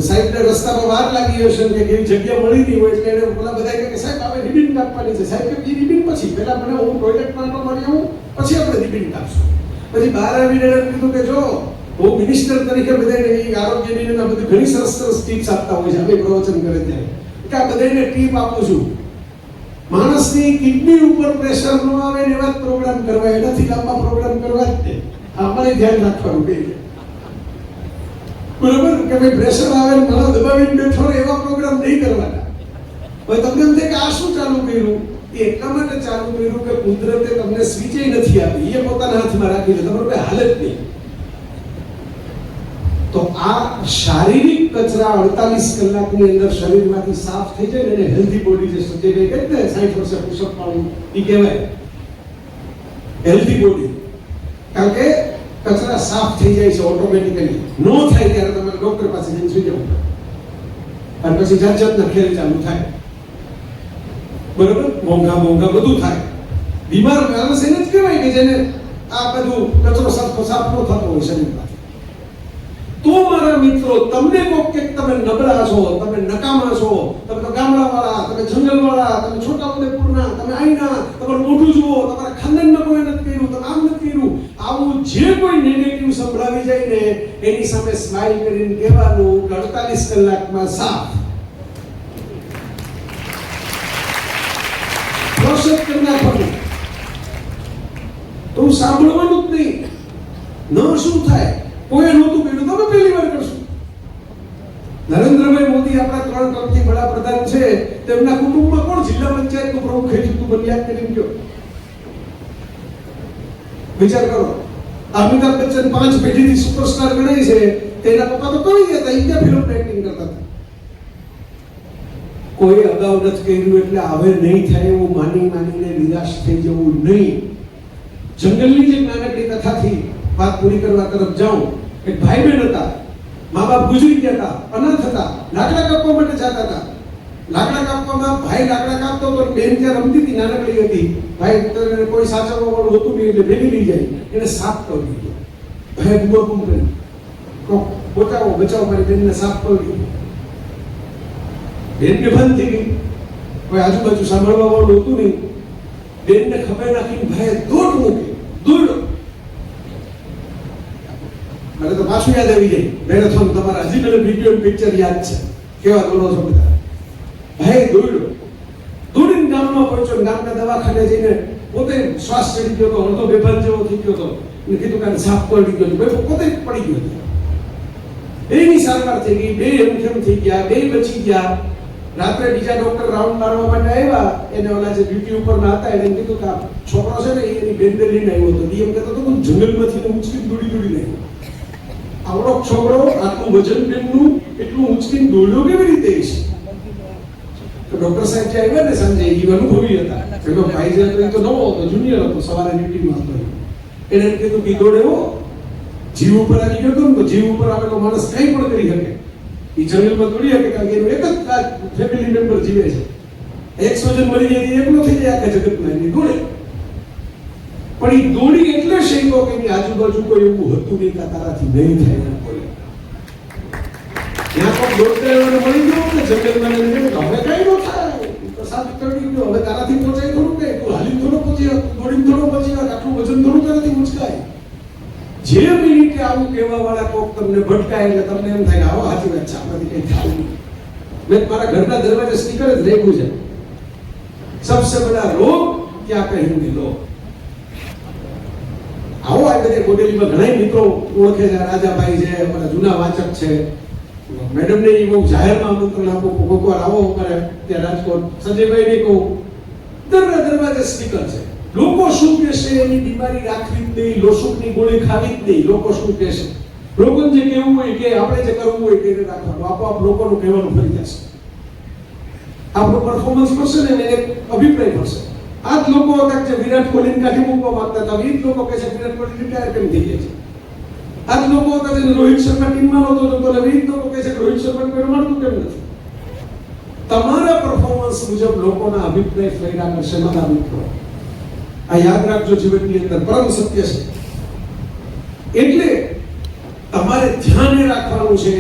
સાહેબને રસ્તામાં વાર લાગી હશે કે એવી જગ્યા મળી નહીં હોય, એટલે એને પેલા બધા કહે કે સાહેબ આપણે રિબિન કાપવાની છે. સાહેબ કે રિબિન પછી, પહેલા મને હું ટોયલેટમાં તો મળી આવું, પછી આપણે રિબિન કાપશું. પછી બહાર આવીને કીધું કે જો હું મિનિસ્ટર તરીકે બધાને આરોગ્યની બધી ઘણી સરસ સરસ ટીપ્સ આપતા હોય છે, અમે પ્રવચન કરે ત્યારે કે આ બધાને ટીપ આપું છું. માણસની કિડની ઉપર પ્રેશર ન આવે ને એવા જ પ્રોગ્રામ કરવા, એનાથી લાંબા પ્રોગ્રામ કરવા જ નહીં. આપણે ધ્યાન રાખવાનું કે બરોબર કે ભાઈ પ્રેશર આવે ને માણસ દબાવીને બેઠો રહે એવા પ્રોગ્રામ નહીં કરવાના. હવે તમને એમ થાય કે આ શું ચાલુ કર્યું? એ એટલા માટે ચાલુ કર્યું કે કુદરતે તમને સ્વિચે નથી આપી, એ પોતાના હાથમાં રાખી છે, તમારું કોઈ હાલત નહીં. તો આ શારીરિક કચરા 48 કલાકની અંદર શરીરમાંથી સાફ થઈ જાય ને, એને હેલ્ધી બોડી જે સંજયભાઈ કહે ને 60 વર્ષે પુશઅપ પાડવું, એ કહેવાય હેલ્ધી બોડી. કારણ કે કચરા સાફ થઈ જાય છે ઓટોમેટિકલી. નો થાય ત્યારે તમારે ડોક્ટર પાસે જઈને સુઈ જવું. અને પછી જાત જાતના ખેલ ચાલુ થાય, બરોબર, મોંઘા બધું થાય. બીમાર માણસ એને જ કહેવાય કે જેને આ બધું કચરો સાફ ન થતો હોય શરીરમાં. તો મારા મિત્રો, તમને કોક કે તમે નબળા છો, તમે નકામા છો, તમે તો ગામડાવાળા, તમે જંગલવાળા, તમે છોટાઉદેપુરના, તમે અહીંના, તમારું મોઢું જુઓ, તમારા ખાનદાનમાં કોઈ નથી કર્યું, તમે આમ નથી કર્યું, આવું જે કોઈ નેગેટિવ સંભળાવી જાય ને એની સામે સ્માઈલ કરીને કહેવાનું કે 48 કલાકમાં સાફ પ્રોસેસ કરી નાખવાનું. તો સાંભળવાનું જ નહીં. ન શું થાય, કોઈ નહોતું કર્યું, તમે પહેલી વાર કરશો. નરેન્દ્રભાઈ મોદી આપણા 3 ટર્મથી વડાપ્રધાન છે, તેમના કુટુંબમાં કોણ જિલ્લા પંચાયતનું પ્રમુખ થઈ ચૂક્યું, મને યાદ કરીને ગયો. વિચાર કરો, અમિતાભ બચ્ચન 5 પેઢીથી સુપરસ્ટાર ગણાય છે, તેના પપ્પા તો કવિ હતા, ઇન્ડિયા ફિલ્મ એક્ટિંગ કરતા હતા. કોઈ અગાઉ નથી કર્યું એટલે હવે નહીં થાય એવું માનીને નિરાશ થઈ જવું નહીં. જંગલની જે નાનકડી કથાથી વાત પૂરી કરવા તરફ જાઉં. એક ભાઈ બહેન હતા, મા બાપ ગુજરી ગયા હતા, અનાથ હતા, લાકડા કાપવા માટે જતા હતા. લાકડા કાપવામાં ભાઈ લાકડા કાપતો હતો, બેન ત્યાં રમતી હતી, નાનકડી હતી. ભાઈ કોઈ સાચવવા વાળું હતું નહીં એટલે ભેગી લઈ જાય, એને સાફ કરી દીધો. ભાઈ બુઆ બૂમ કરી, બચાવો મારી બેનને સાફ કરી દીધો. બેન બંધ થઈ ગઈ, કોઈ આજુબાજુ સાંભળવા વાળું હતું નહીં. બેનને ખબર નાખીને ભાઈએ દોડ મૂકી, દોડ. મને તો પાછું યાદ આવી જાય મેરેથોન. તમારા હજી મને વિડીયો પિક્ચર યાદ છે, કેવા દોડો છો બધા. ભાઈ દોડીને ગામમાં પહોંચ્યો. ગામના દવાખાને જઈને પોતે શ્વાસ ચડી ગયો હતો, અડધો બેભાન જેવો થઈ ગયો હતો. અને કીધું કે સાફ પડી ગયો હતો. પોતે પડી ગયો હતો. એની સારવાર થઈ ગઈ, 2 હેમખેમ થઈ ગયા, 2 બચી ગયા. રાત્રે બીજા ડોક્ટર રાઉન્ડ મારવા માટે આવ્યા. એને ઓલા જે ડ્યુટી ઉપર ના હતા એને કીધું કે છોકરો છે ને એની બેનને લઈને આવ્યો હતો. એમ કહેતો હતો હું જંગલમાંથી ઉંચકીને દોડી આવ્યો. આવડો છોકરો આટલું વજન બેનનું એટલું ઉંચકીને દોડ્યો કેવી રીતે છે? તો ડોક્ટર સાહેબ જે આવ્યા ને સાંજે, એ અનુભવી હતા. પેલો ભાઈ જે હતો એ તો નવો હતો, જુનિયર હતો, સવારે ડ્યુટીમાં હતો. એને કીધું કે દોડ્યો જીવ ઉપર આવી ગયો હતો ને, તો જીવ ઉપર આવેલો માણસ કંઈ પણ કરી શકે. એ જંગલમાં દોડી શકે કારણ કે એનું એક જ ફેમિલી મેમ્બર જીવે છે. 100 જણ મરી જાય એકલો થઈ જાય આખા જગતમાં, એની દોડે. પણ એ દોડી એટલે શીખો કે એની આજુબાજુ કોઈ એવું હતું નહીં કે તારાથી નહીં થાય. ત્યાં કોઈ દોડતા મળી ગયો ને જંગલમાં, હવે કઈ ન થાય, સાફ કરી ગયો, હવે તારાથી પહોંચાય થોડું કે તું હાલી થોડો પહોંચી, દોડીને થોડો પહોંચી, આટલું વજન થોડું તારાથી ઉંચકાય. જે મિનિટે આવું કહેવા વાળા કોક તમને ભટકાય એટલે તમને એમ થાય કે આવો સાચી વાત છે, આમાંથી કઈ થાય નહીં. મેં મારા ઘરના દરવાજે સ્ટીકર જ રેખ્યું છે, સબસે બડા રોગ ક્યાં કહેંગે લોગ. આવો આ બધે બોડેલીમાં ઘણા મિત્રો ઓળખે છે, રાજાભાઈ છે, અમારા જૂના વાચક છે. મેડમને એ બહુ જાહેરમાં આમંત્રણ આપો, કોઈક વાર આવો અમારે ત્યાં રાજકોટ. સંજયભાઈને કહું, દરવાજે સ્ટીકર છે. લોકો શું કહેશે એની બીમારી રાખવી જ નહીં, લોસુકની ગોળી ખાવી જ નહીં. લોકો શું કહેશે, લોકોને જે કહેવું હોય કે આપણે જે કરવું હોય તે રાખવાનું, આપોઆપ લોકોનું કહેવાનું ફરી જશે. આપણું પરફોર્મન્સ મળશે ને એને અભિપ્રાય મળશે. આ જ લોકો હતા જે વિરાટ કોહલીને કાઢી મૂકવા માંગતા હતા, એ જ લોકો કહે છે વિરાટ કોહલી રિટાયર કેમ થઈ ગયા છે. આ જ લોકો હતા જેને રોહિત શર્મા ટીમમાં નહોતો જતો, એટલે એ જ લોકો કહે છે કે રોહિત શર્માને કોઈ રમાડતું કેમ નથી. તમારા પરફોર્મન્સ મુજબ લોકોના અભિપ્રાય ફેરા કરશે. મારા મિત્રો, આ યાદ રાખજો, જીવનની અંદર પરમ સત્ય છે. એટલે તમારે ધ્યાન એ રાખવાનું છે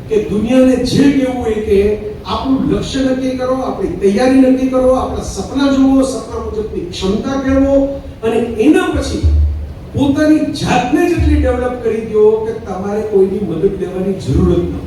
કે દુનિયાને જે કહેવું હોય કે આપણું લક્ષ્ય નક્કી કરો, આપણી તૈયારી નક્કી કરો, આપણા સપના જુઓ, સપના મુજબની ક્ષમતા કેળવો, અને એના પછી પોતાની જાતને જેટલી ડેવલપ કરી દો કે તમારે કોઈની મદદ લેવાની જરૂર જ ન